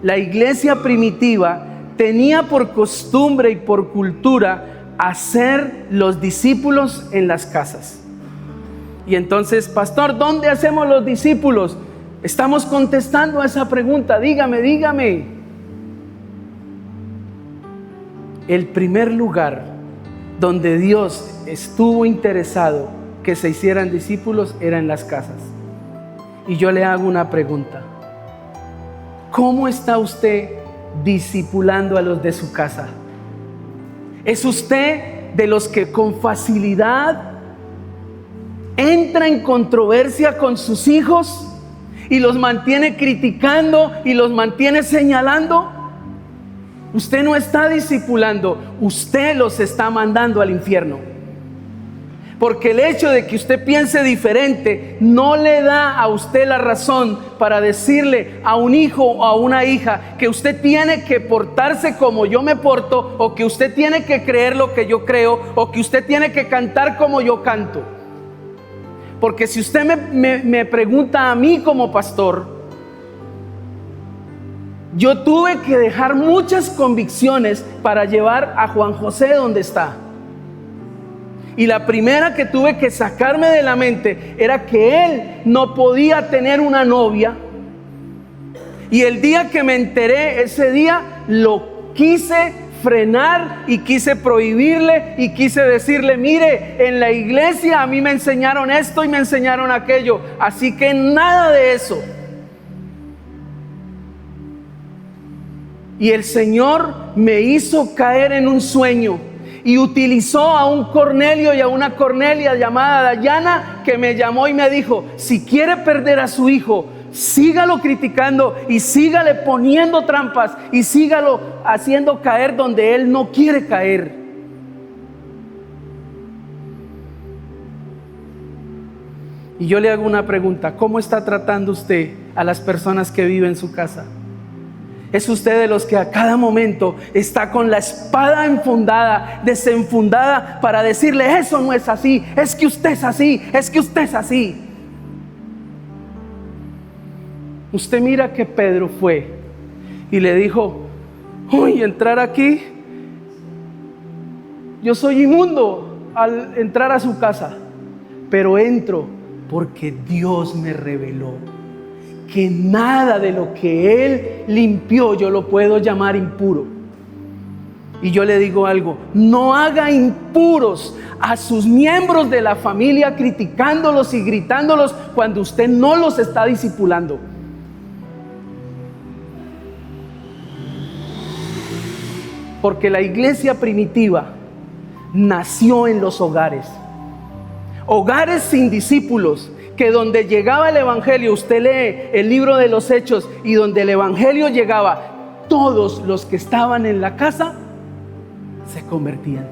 La iglesia primitiva tenía por costumbre y por cultura hacer los discípulos en las casas. Y entonces, pastor, ¿dónde hacemos los discípulos? Estamos contestando a esa pregunta. Dígame. El primer lugar donde Dios estuvo interesado que se hicieran discípulos era en las casas. Y yo le hago una pregunta. ¿Cómo está usted discipulando a los de su casa? ¿Es usted de los que con facilidad entra en controversia con sus hijos y los mantiene criticando y los mantiene señalando? Usted no está discipulando, usted los está mandando al infierno. Porque el hecho de que usted piense diferente no le da a usted la razón para decirle a un hijo o a una hija que usted tiene que portarse como yo me porto, o que usted tiene que creer lo que yo creo, o que usted tiene que cantar como yo canto. Porque si usted me pregunta a mí como pastor, yo tuve que dejar muchas convicciones para llevar a Juan José donde está. Y la primera que tuve que sacarme de la mente era que él no podía tener una novia. Y el día que me enteré, ese día lo quise frenar y quise prohibirle y quise decirle: mire, en la iglesia a mí me enseñaron esto y me enseñaron aquello, así que nada de eso. Y el Señor me hizo caer en un sueño y utilizó a un Cornelio y a una Cornelia llamada Dayana, que me llamó y me dijo: si quiere perder a su hijo, sígalo criticando y sígale poniendo trampas y sígalo haciendo caer donde él no quiere caer. Y yo le hago una pregunta: ¿cómo está tratando usted a las personas que viven en su casa? ¿Es usted de los que a cada momento está con la espada enfundada, desenfundada, para decirle: eso no es así, es que usted es así, es que usted es así? Usted mira que Pedro fue y le dijo: uy, entrar aquí, yo soy inmundo al entrar a su casa, pero entro porque Dios me reveló que nada de lo que Él limpió yo lo puedo llamar impuro. Y yo le digo algo: no haga impuros a sus miembros de la familia criticándolos y gritándolos cuando usted no los está discipulando. Porque la iglesia primitiva nació en los hogares. Hogares sin discípulos, que donde llegaba el evangelio, usted lee el libro de los Hechos, y donde el evangelio llegaba, todos los que estaban en la casa se convertían.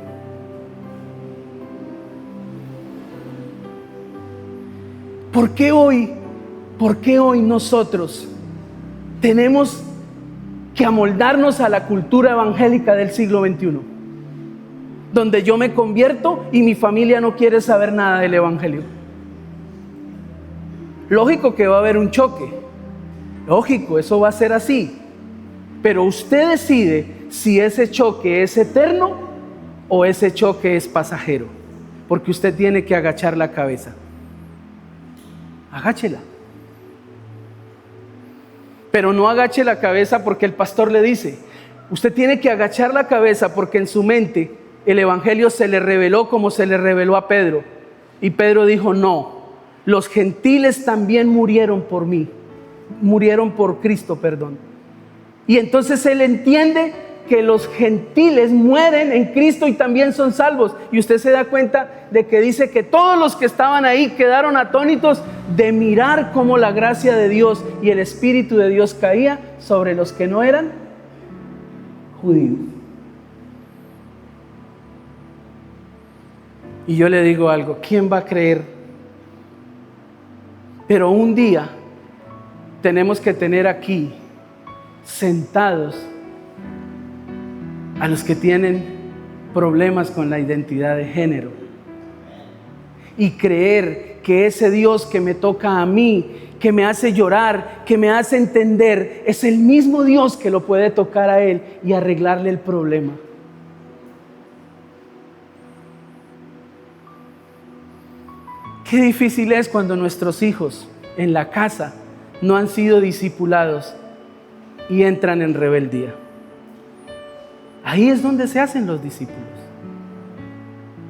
¿Por qué hoy nosotros tenemos que amoldarnos a la cultura evangélica del siglo XXI? Donde yo me convierto y mi familia no quiere saber nada del evangelio. Lógico que va a haber un choque. Lógico, eso va a ser así. Pero usted decide si ese choque es eterno o ese choque es pasajero. Porque usted tiene que agachar la cabeza. Agáchela. Pero no agache la cabeza porque el pastor le dice. Usted tiene que agachar la cabeza porque en su mente el evangelio se le reveló como se le reveló a Pedro. Y Pedro dijo, no, los gentiles también murieron por mí. Murieron por Cristo, perdón. Y entonces él entiende que los gentiles mueren en Cristo y también son salvos. Y usted se da cuenta de que dice que todos los que estaban ahí quedaron atónitos de mirar cómo la gracia de Dios y el Espíritu de Dios caía sobre los que no eran judíos. Y yo le digo algo, ¿quién va a creer? Pero un día tenemos que tener aquí sentados a los que tienen problemas con la identidad de género y creer que ese Dios que me toca a mí, que me hace llorar, que me hace entender, es el mismo Dios que lo puede tocar a él y arreglarle el problema. Qué difícil es cuando nuestros hijos en la casa no han sido discipulados y entran en rebeldía. Ahí es donde se hacen los discípulos.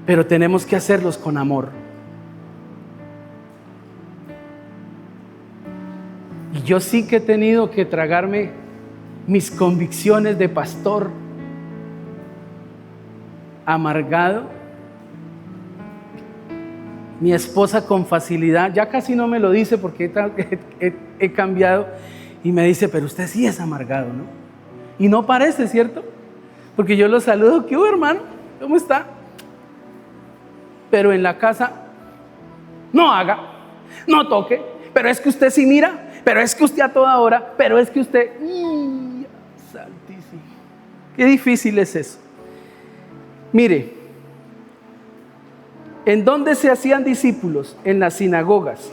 Pero tenemos que hacerlos con amor. Y yo sí que he tenido que tragarme mis convicciones de pastor amargado. Mi esposa con facilidad, ya casi no me lo dice porque he cambiado, y me dice, pero usted sí es amargado, ¿no? Y no parece, ¿cierto? Porque yo lo saludo, ¿qué hubo, hermano? ¿Cómo está? Pero en la casa, no haga, no toque, pero es que usted sí mira, pero es que usted a toda hora, pero es que usted... Santísimo. Qué difícil es eso. Mire, ¿en dónde se hacían discípulos? En las sinagogas.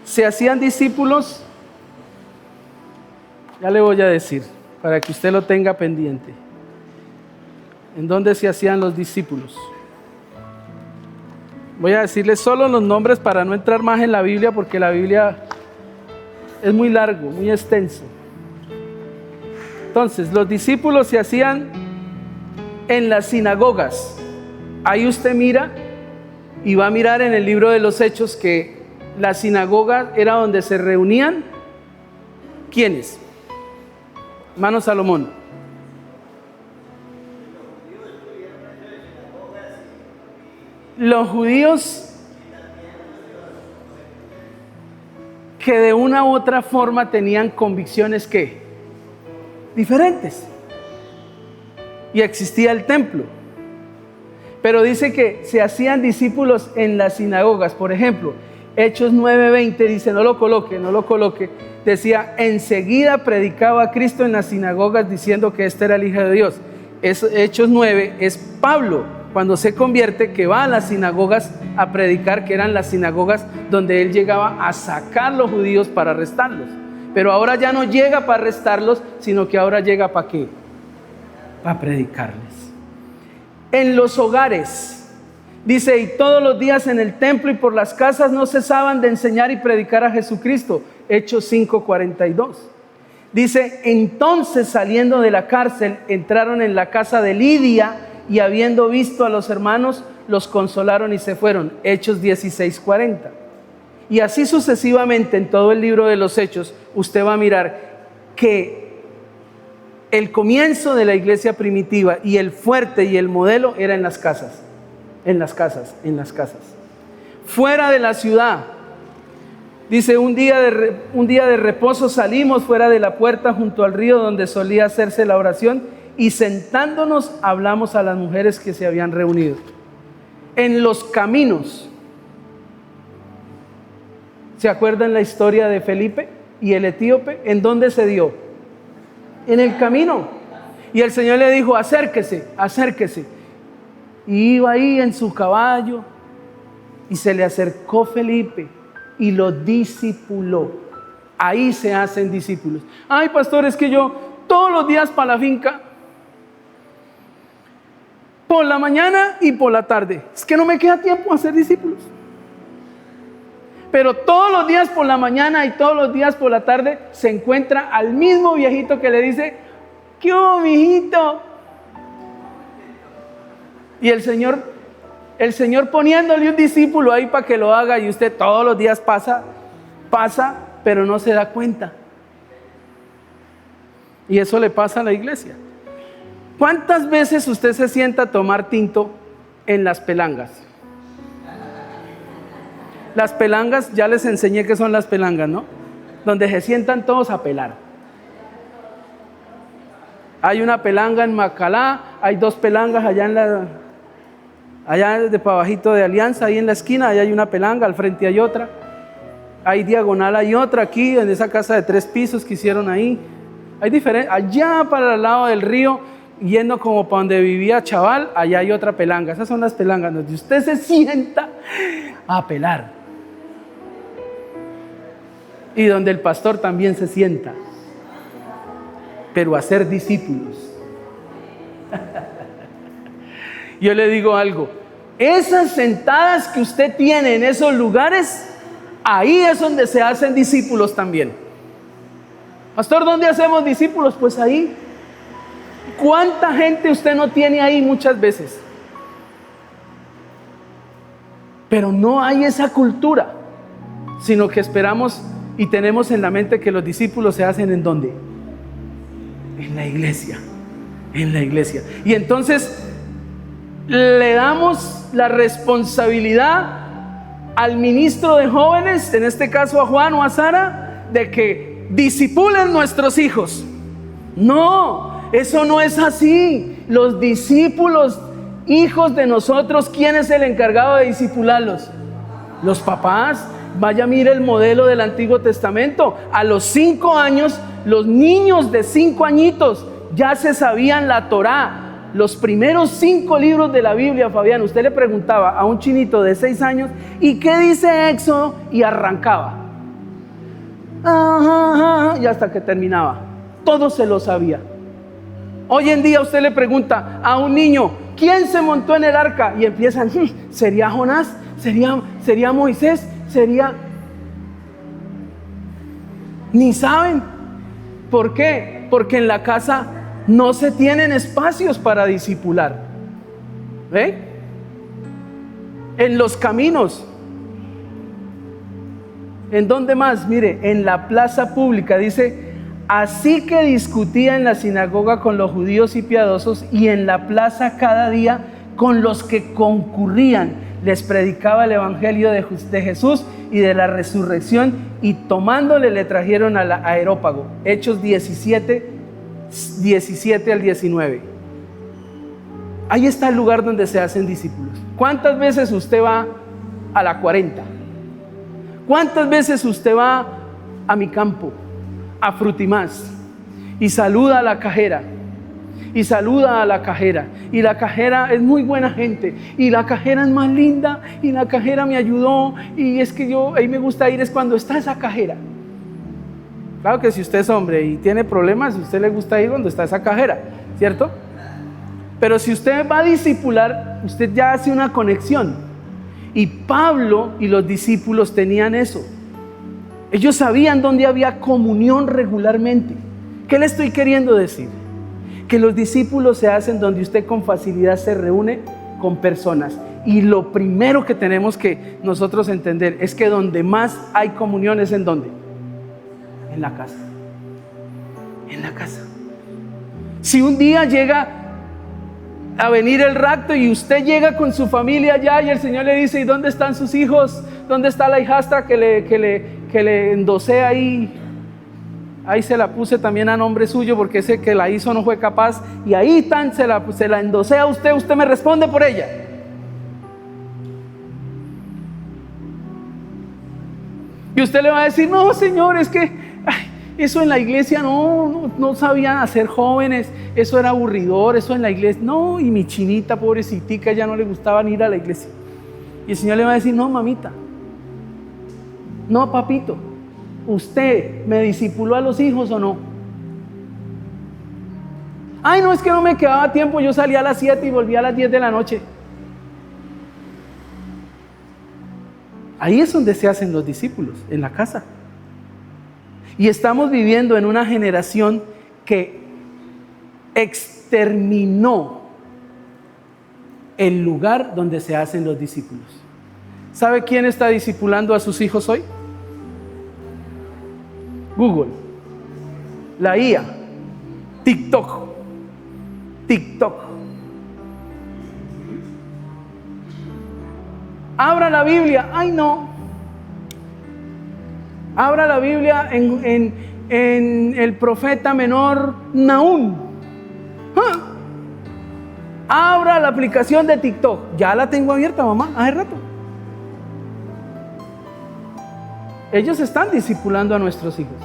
Se hacían discípulos, ya le voy a decir, para que usted lo tenga pendiente. ¿En dónde se hacían los discípulos? Voy a decirles solo los nombres para no entrar más en la Biblia, porque la Biblia es muy largo, muy extenso. Entonces, los discípulos se hacían en las sinagogas. Ahí usted mira y va a mirar en el libro de los Hechos que la sinagoga era donde se reunían. ¿Quiénes? Hermano Salomón. Los judíos que de una u otra forma tenían convicciones ¿qué? Diferentes. Y existía el templo. Pero dice que se hacían discípulos en las sinagogas. Por ejemplo, Hechos 9:20 dice, no lo coloque, decía, enseguida predicaba a Cristo en las sinagogas diciendo que este era el Hijo de Dios. Hechos 9 es Pablo, cuando se convierte, que va a las sinagogas a predicar, que eran las sinagogas donde él llegaba a sacar los judíos para arrestarlos. Pero ahora ya no llega para arrestarlos, sino que ahora llega ¿para qué? Para predicarles. En los hogares, dice, y todos los días en el templo y por las casas no cesaban de enseñar y predicar a Jesucristo. Hechos 5:42. Dice, entonces saliendo de la cárcel, entraron en la casa de Lidia y habiendo visto a los hermanos, los consolaron y se fueron. Hechos 16:40. Y así sucesivamente en todo el libro de los Hechos, usted va a mirar que el comienzo de la iglesia primitiva y el fuerte y el modelo era en las casas. Fuera de la ciudad, dice, un día de reposo salimos fuera de la puerta junto al río donde solía hacerse la oración y sentándonos hablamos a las mujeres que se habían reunido. En los caminos. ¿Se acuerdan la historia de Felipe y el etíope? ¿En dónde se dio? En el camino. Y el Señor le dijo, acérquese, acérquese. Y iba ahí en su caballo y se le acercó Felipe y lo discipuló. Ahí se hacen discípulos. Ay, pastor, es que yo todos los días para la finca, por la mañana y por la tarde. Es que no me queda tiempo a hacer discípulos. Pero todos los días por la mañana y todos los días por la tarde se encuentra al mismo viejito que le dice, ¿qué hubo, mijito? Y el Señor poniéndole un discípulo ahí para que lo haga, y usted todos los días pasa, pero no se da cuenta. Y eso le pasa a la iglesia. ¿Cuántas veces usted se sienta a tomar tinto en las pelangas? Las pelangas, ya les enseñé qué son las pelangas, ¿no? Donde se sientan todos a pelar. Hay una pelanga en Macalá, hay dos pelangas allá de para abajito de Alianza, ahí en la esquina, allá hay una pelanga, al frente hay otra. Hay diagonal, hay otra aquí, en esa casa de 3 pisos que hicieron ahí. Hay diferentes, allá para el lado del río, yendo como para donde vivía Chaval, allá hay otra pelanga. Esas son las pelangas donde usted se sienta a pelar. Y donde el pastor también se sienta, pero a ser discípulos. Yo le digo algo, esas sentadas que usted tiene en esos lugares, ahí es donde se hacen discípulos también. Pastor, ¿dónde hacemos discípulos? Pues ahí. ¿Cuánta gente usted no tiene ahí muchas veces? Pero no hay esa cultura, sino que esperamos y tenemos en la mente que los discípulos se hacen ¿en dónde? En la iglesia. En la iglesia. Y entonces le damos la responsabilidad al ministro de jóvenes, en este caso a Juan o a Sara, de que discipulen nuestros hijos. No, eso no es así. Los discípulos, hijos de nosotros, ¿quién es el encargado de discipularlos? Los papás. Vaya, mire el modelo del Antiguo Testamento. A los 5 años, los niños de 5 añitos ya se sabían la Torá. Los primeros 5 libros de la Biblia, Fabián. Usted le preguntaba a un chinito de 6 años, ¿y qué dice Éxodo? Y arrancaba. Y hasta que terminaba. Todo se lo sabía. Hoy en día usted le pregunta a un niño, ¿quién se montó en el arca? Y empiezan, ¿sería Jonás? ¿Sería Moisés? ¿Sería? Ni saben. ¿Por qué? Porque en la casa no se tienen espacios para discipular. ¿Ve? En los caminos. ¿En dónde más? Mire, en la plaza pública dice, así que discutía en la sinagoga con los judíos y piadosos, y en la plaza cada día con los que concurrían. Les predicaba el evangelio de Jesús y de la resurrección, y tomándole le trajeron al Areópago. Hechos 17 al 19. Ahí está el lugar donde se hacen discípulos. ¿Cuántas veces usted va a la 40? ¿Cuántas veces usted va a mi campo, a Frutimás, y saluda a la cajera? Y saluda a la cajera, y la cajera es muy buena gente, y la cajera es más linda, y la cajera me ayudó, y es que yo, ahí me gusta ir, es cuando está esa cajera. Claro que si usted es hombre y tiene problemas, a usted le gusta ir cuando está esa cajera, ¿cierto? Pero si usted va a discipular, usted ya hace una conexión, y Pablo y los discípulos tenían eso. Ellos sabían dónde había comunión regularmente. ¿Qué le estoy queriendo decir? Que los discípulos se hacen donde usted con facilidad se reúne con personas. Y lo primero que tenemos que nosotros entender es que donde más hay comunión es ¿en dónde? En la casa. En la casa. Si un día llega a venir el rapto y usted llega con su familia allá y el Señor le dice, ¿y dónde están sus hijos? ¿Dónde está la hijastra que le endosé ahí? Ahí se la puse también a nombre suyo porque ese que la hizo no fue capaz. Y ahí tan se la endosé a usted, usted me responde por ella. Y usted le va a decir, no, señor, es que eso en la iglesia no sabían hacer jóvenes, eso era aburridor, eso en la iglesia. No, y mi chinita pobrecitica ya no le gustaba ni ir a la iglesia. Y el Señor le va a decir, no, mamita, no, papito, ¿usted me discipuló a los hijos o no? Ay, no, es que no me quedaba tiempo, yo salía a las 7 y volvía a las 10 de la noche. Ahí es donde se hacen los discípulos, en la casa. Y estamos viviendo en una generación que exterminó el lugar donde se hacen los discípulos. ¿Sabe quién está discipulando a sus hijos hoy? Google, la IA, TikTok. Abra la Biblia, ay no. Abra la Biblia en el profeta menor Nahum. Abra la aplicación de TikTok. Ya la tengo abierta, mamá, hace rato. Ellos están discipulando a nuestros hijos.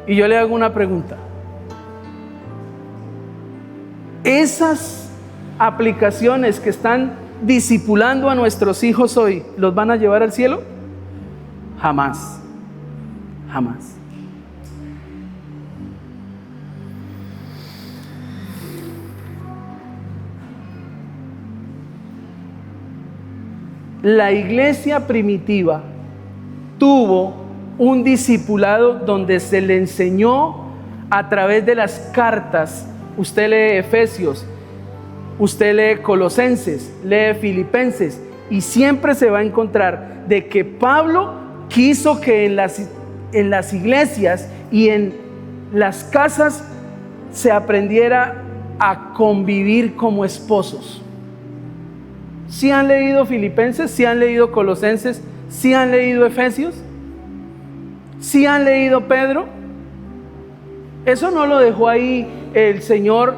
Y yo le hago una pregunta. Esas aplicaciones que están discipulando a nuestros hijos hoy, ¿los van a llevar al cielo? Jamás. Jamás. La iglesia primitiva tuvo un discipulado donde se le enseñó a través de las cartas. Usted lee Efesios, usted lee Colosenses, lee Filipenses, y siempre se va a encontrar de que Pablo quiso que en las iglesias y en las casas se aprendiera a convivir como esposos. ¿Sí han leído Filipenses? ¿Sí han leído Colosenses? ¿Sí han leído Efesios? ¿Sí han leído Pedro? Eso no lo dejó ahí el Señor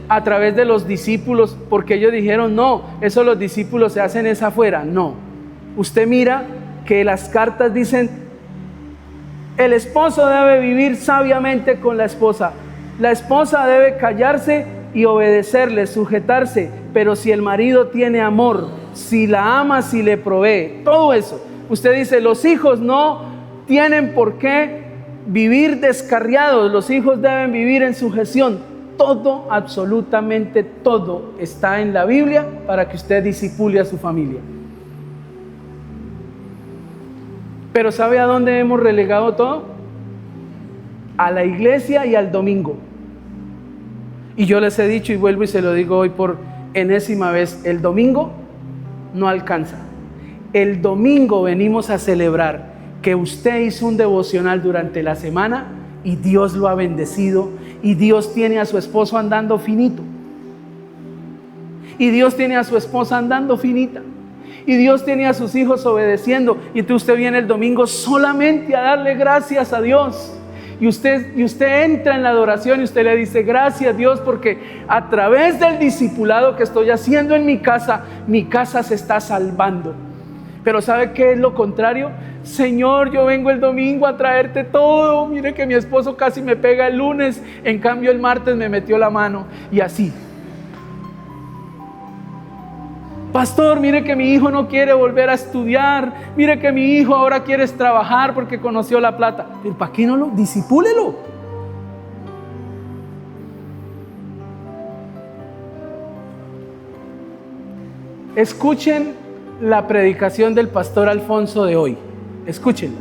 a través de los discípulos porque ellos dijeron, no, eso los discípulos se hacen es afuera. No, usted mira que las cartas dicen, el esposo debe vivir sabiamente con la esposa debe callarse y obedecerle, sujetarse, pero si el marido tiene amor, si la ama, si le provee, todo eso. Usted dice, los hijos no tienen por qué vivir descarriados, los hijos deben vivir en sujeción. Todo, absolutamente todo está en la Biblia para que usted discipule a su familia. Pero ¿sabe a dónde hemos relegado todo? A la iglesia y al domingo. Y yo les he dicho y vuelvo y se lo digo hoy por enésima vez, el domingo no alcanza. El domingo venimos a celebrar que usted hizo un devocional durante la semana y Dios lo ha bendecido y Dios tiene a su esposo andando finito. Y Dios tiene a su esposa andando finita. Y Dios tiene a sus hijos obedeciendo. Y entonces usted viene el domingo solamente a darle gracias a Dios. Y usted entra en la adoración y usted le dice, gracias Dios, porque a través del discipulado que estoy haciendo en mi casa se está salvando. Pero ¿sabe qué es lo contrario? Señor, yo vengo el domingo a traerte todo. Mire que mi esposo casi me pega el lunes, en cambio el martes me metió la mano. Y así. Pastor, mire que mi hijo no quiere volver a estudiar. Mire que mi hijo ahora quiere trabajar porque conoció la plata. Pero ¿para qué no lo? Disipúlelo. Escuchen la predicación del pastor Alfonso de hoy. Escúchenla.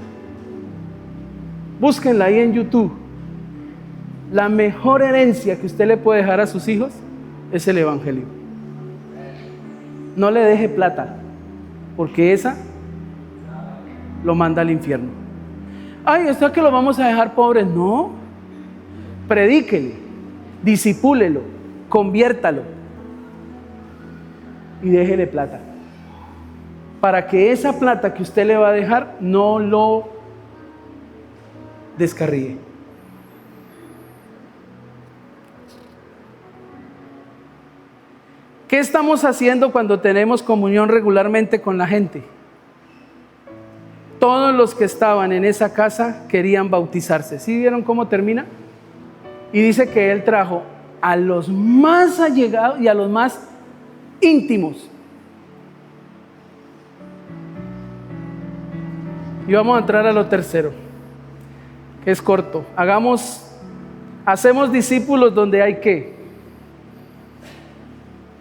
Búsquenla ahí en YouTube. La mejor herencia que usted le puede dejar a sus hijos es el evangelio. No le deje plata, porque esa lo manda al infierno. Ay, ¿esto es que lo vamos a dejar pobres? No. Predíquele, disipúlelo, conviértalo y déjele plata. Para que esa plata que usted le va a dejar no lo descarríe. ¿Qué estamos haciendo cuando tenemos comunión regularmente con la gente? Todos los que estaban en esa casa querían bautizarse. ¿Sí vieron cómo termina? Y dice que Él trajo a los más allegados y a los más íntimos. Y vamos a entrar a lo tercero, que es corto. Hacemos discípulos donde hay ¿qué?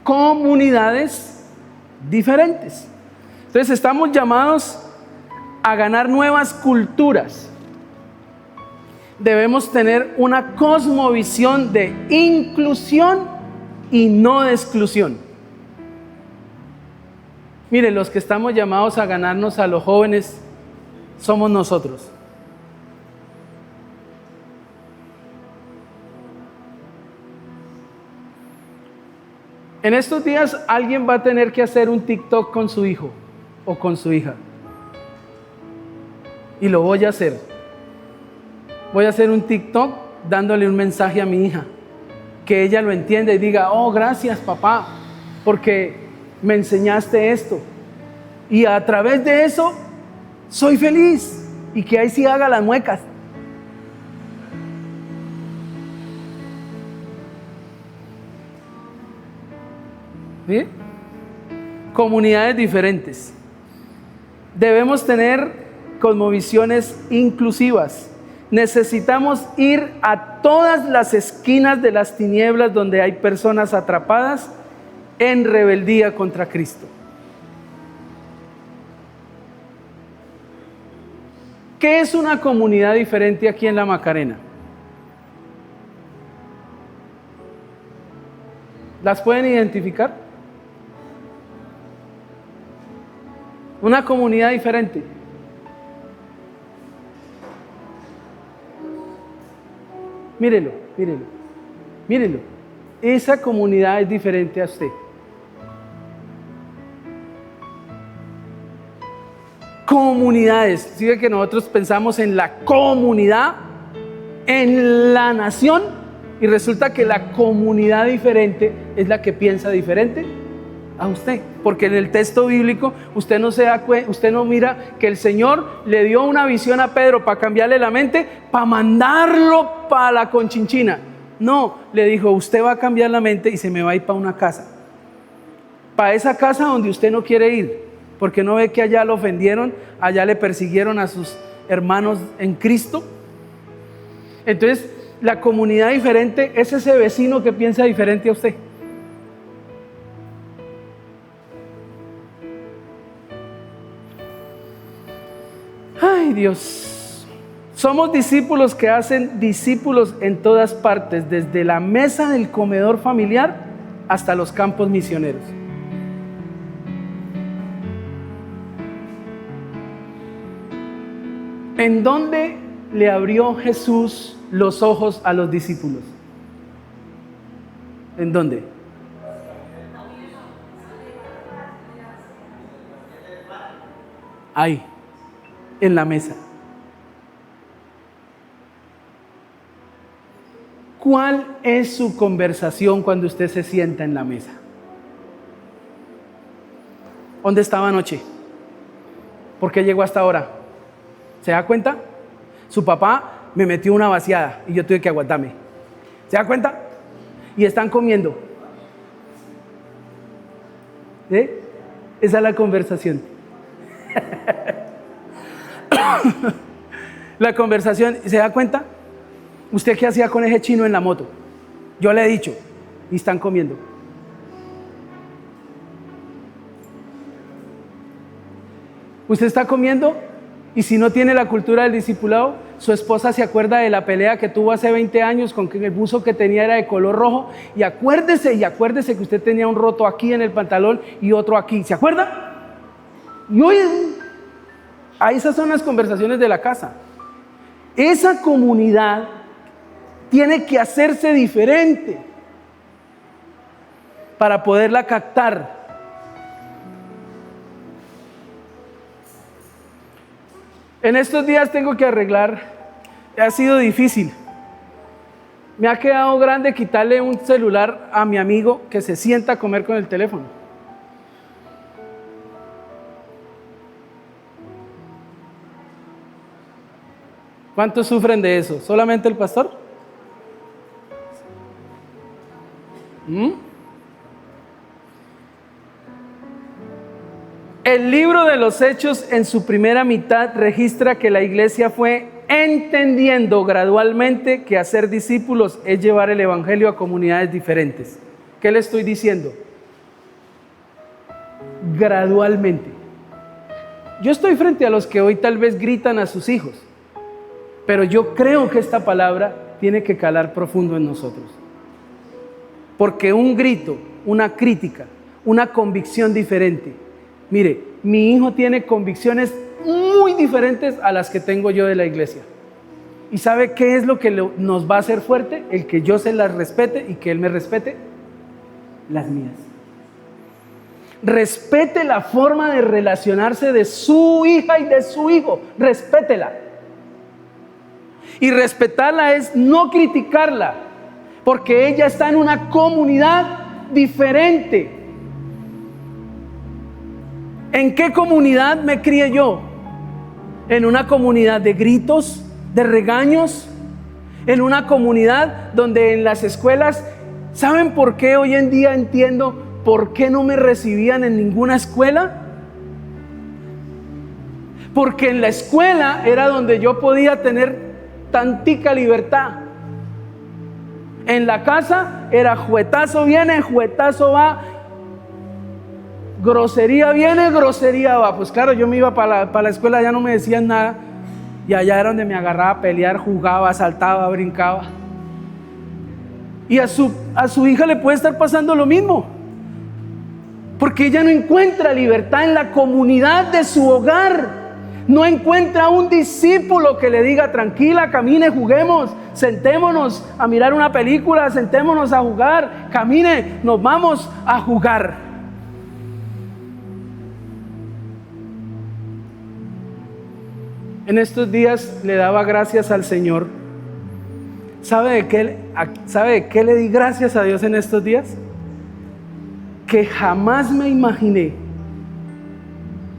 Comunidades diferentes. Entonces estamos llamados a ganar nuevas culturas. Debemos tener una cosmovisión de inclusión y no de exclusión. Miren, los que estamos llamados a ganarnos a los jóvenes somos nosotros. En estos días alguien va a tener que hacer un TikTok con su hijo o con su hija. Y lo voy a hacer. Voy a hacer un TikTok dándole un mensaje a mi hija, que ella lo entienda y diga: oh, gracias papá, porque me enseñaste esto. Y a través de eso soy feliz. Y que ahí sí haga las muecas. ¿Sí? Comunidades diferentes. Debemos tener cosmovisiones inclusivas. Necesitamos ir a todas las esquinas de las tinieblas donde hay personas atrapadas en rebeldía contra Cristo. ¿Qué es una comunidad diferente aquí en La Macarena? ¿Las pueden identificar? Una comunidad diferente. Mírelo, mírelo, mírelo. Esa comunidad es diferente a usted. Comunidades. ¿Sí ve que nosotros pensamos en la comunidad, en la nación? Y resulta que la comunidad diferente es la que piensa diferente a usted. Porque en el texto bíblico usted no se da cuenta, usted no mira que el Señor le dio una visión a Pedro para cambiarle la mente, para mandarlo para la Conchinchina. No, le dijo: usted va a cambiar la mente y se me va a ir para una casa. Para esa casa donde usted no quiere ir. Porque no ve que allá lo ofendieron, allá le persiguieron a sus hermanos en Cristo. Entonces, la comunidad diferente es ese vecino que piensa diferente a usted. Ay, Dios. Somos discípulos que hacen discípulos en todas partes, desde la mesa del comedor familiar hasta los campos misioneros. ¿En dónde le abrió Jesús los ojos a los discípulos? ¿En dónde? Ahí, en la mesa. ¿Cuál es su conversación cuando usted se sienta en la mesa? ¿Dónde estaba anoche? ¿Por qué llegó hasta ahora? ¿Se da cuenta? Su papá me metió una vaciada y yo tuve que aguantarme. ¿Se da cuenta? Y están comiendo. ¿Sí? Esa es la conversación. La conversación, ¿se da cuenta? ¿Usted qué hacía con ese chino en la moto? Yo le he dicho, y están comiendo. Usted está comiendo. Y si no tiene la cultura del discipulado, su esposa se acuerda de la pelea que tuvo hace 20 años con que el buzo que tenía era de color rojo. Y acuérdese que usted tenía un roto aquí en el pantalón y otro aquí. ¿Se acuerda? Y hoy, esas son las conversaciones de la casa. Esa comunidad tiene que hacerse diferente para poderla captar. En estos días tengo que arreglar, ha sido difícil, Me ha quedado grande quitarle un celular a mi amigo que se sienta a comer con el teléfono. ¿Cuántos sufren de eso? ¿Solamente el pastor? El libro de los Hechos en su primera mitad registra que la iglesia fue entendiendo gradualmente que hacer discípulos es llevar el evangelio a comunidades diferentes. ¿Qué le estoy diciendo? Gradualmente. Yo estoy frente a los que hoy tal vez gritan a sus hijos, pero yo creo que esta palabra tiene que calar profundo en nosotros. Porque un grito, una crítica, una convicción diferente. Mire, mi hijo tiene convicciones muy diferentes a las que tengo yo de la iglesia. ¿Y sabe qué es lo que nos va a hacer fuerte? El que yo se las respete y que él me respete las mías. Respete la forma de relacionarse de su hija y de su hijo. Respétela. Y respetarla es no criticarla, porque ella está en una comunidad diferente. ¿En qué comunidad me crié yo? ¿En una comunidad de gritos, de regaños? ¿En una comunidad donde en las escuelas, ¿saben por qué hoy en día entiendo por qué no me recibían en ninguna escuela? Porque en la escuela era donde yo podía tener tantica libertad. En la casa era juetazo viene, juetazo va, grosería viene, grosería va. Pues claro, yo me iba para la escuela, ya no me decían nada, y allá era donde me agarraba a pelear, jugaba, saltaba, brincaba. Y a su hija le puede estar pasando lo mismo, porque ella no encuentra libertad en la comunidad de su hogar. No encuentra un discípulo que le diga: tranquila, camine, juguemos, sentémonos a mirar una película, sentémonos a jugar, camine, nos vamos a jugar. En estos días le daba gracias al Señor. ¿Sabe de qué le di gracias a Dios en estos días? Que jamás me imaginé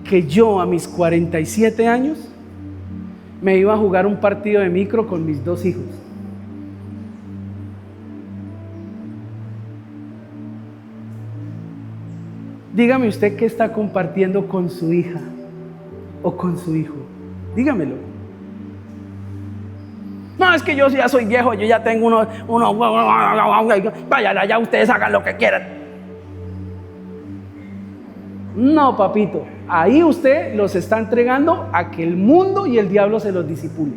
que yo a mis 47 años me iba a jugar un partido de micro con mis 2 hijos. Dígame usted qué está compartiendo con su hija o con su hijo. Dígamelo. No, es que yo ya soy viejo, yo ya tengo uno. Vayan allá, ustedes hagan lo que quieran. No, papito, ahí usted los está entregando a que el mundo y el diablo se los disipule.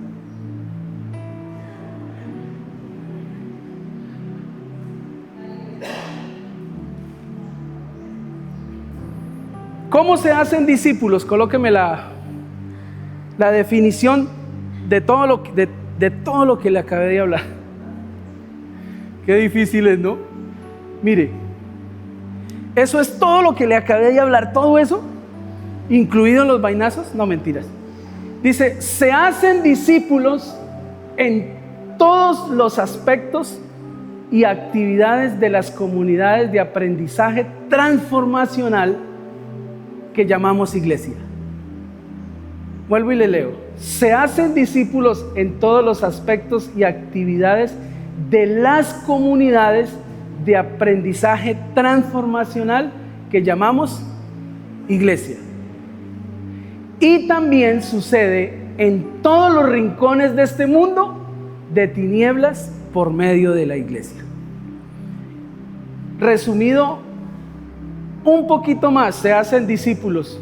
¿Cómo se hacen discípulos? Colóqueme la definición de todo lo que le acabé de hablar. Qué difícil es, ¿no? Mire, eso es todo lo que le acabé de hablar, todo eso, incluido en los vainazos, no, mentiras. Dice, se hacen discípulos en todos los aspectos y actividades de las comunidades de aprendizaje transformacional que llamamos iglesia. Vuelvo y le leo. Se hacen discípulos en todos los aspectos y actividades de las comunidades de aprendizaje transformacional que llamamos iglesia. Y también sucede en todos los rincones de este mundo de tinieblas por medio de la iglesia. Resumido un poquito más, se hacen discípulos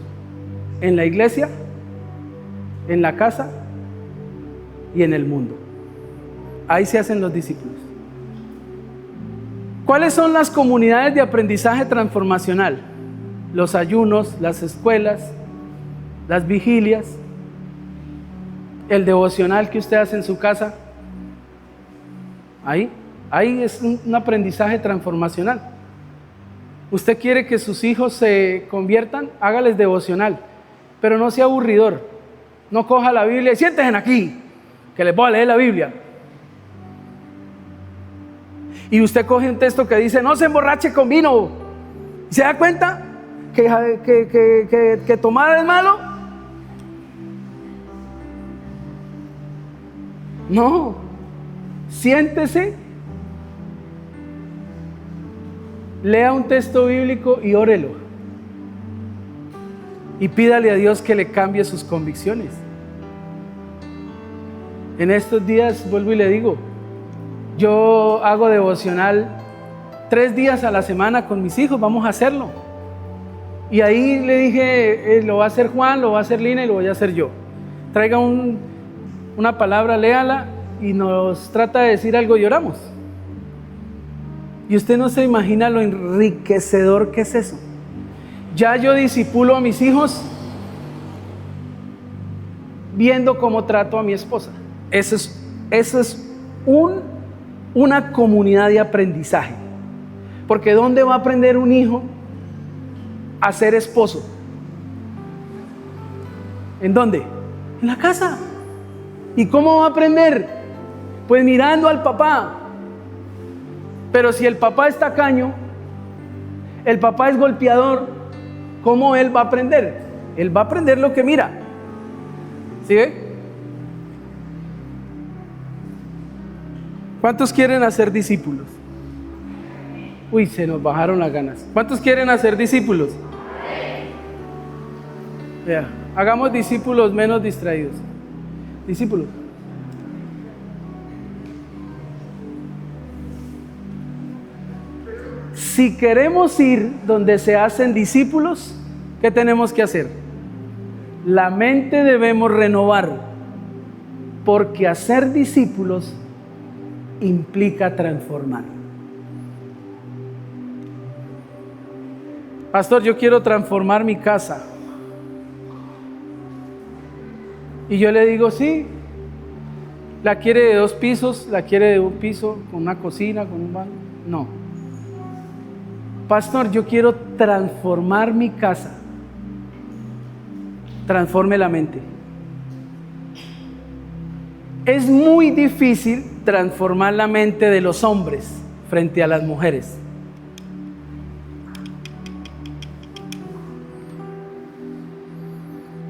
en la iglesia, en la casa y en el mundo. Ahí se hacen los discípulos. ¿Cuáles son las comunidades de aprendizaje transformacional? Los ayunos, las escuelas, las vigilias, el devocional que usted hace en su casa. Ahí es un aprendizaje transformacional. Usted quiere que sus hijos se conviertan, hágales devocional, pero no sea aburridor. No coja la Biblia y siéntense aquí, que les voy a leer la Biblia. Y usted coge un texto que dice, no se emborrache con vino. ¿Y se da cuenta que tomar es malo? No. Siéntese, lea un texto bíblico y órelo. Y pídale a Dios que le cambie sus convicciones. En estos días, vuelvo y le digo, yo hago devocional 3 días a la semana con mis hijos, vamos a hacerlo. Y ahí le dije, lo va a hacer Juan, lo va a hacer Lina y lo voy a hacer yo. Traiga una palabra, léala y nos trata de decir algo y oramos. Y usted no se imagina lo enriquecedor que es eso. Ya yo discipulo a mis hijos viendo cómo trato a mi esposa. Eso es una comunidad de aprendizaje. Porque ¿dónde va a aprender un hijo a ser esposo? ¿En dónde? En la casa. ¿Y cómo va a aprender? Pues mirando al papá. Pero si el papá es tacaño, el papá es golpeador, ¿cómo él va a aprender? Él va a aprender lo que mira. ¿Sí ve? ¿Cuántos quieren hacer discípulos? Uy, se nos bajaron las ganas. ¿Cuántos quieren hacer discípulos? Vea, hagamos discípulos menos distraídos. Discípulos. Si queremos ir donde se hacen discípulos, ¿qué tenemos que hacer? La mente debemos renovar, porque hacer discípulos implica transformar. Pastor, yo quiero transformar mi casa. Y yo le digo, sí. ¿La quiere de 2 pisos? ¿La quiere de 1 piso? ¿Con una cocina? ¿Con un baño? No. Pastor, yo quiero transformar mi casa. Transforme la mente. Es muy difícil transformar la mente de los hombres frente a las mujeres.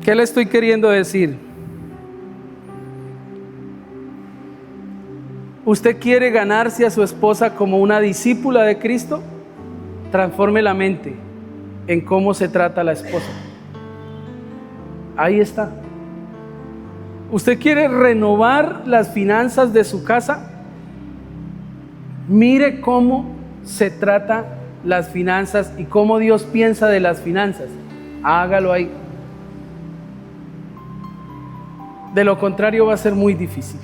¿Qué le estoy queriendo decir? ¿Usted quiere ganarse a su esposa como una discípula de Cristo? Transforme la mente en cómo se trata a la esposa. Ahí está. ¿Usted quiere renovar las finanzas de su casa? Mire cómo se trata las finanzas y cómo Dios piensa de las finanzas. Hágalo ahí. De lo contrario va a ser muy difícil.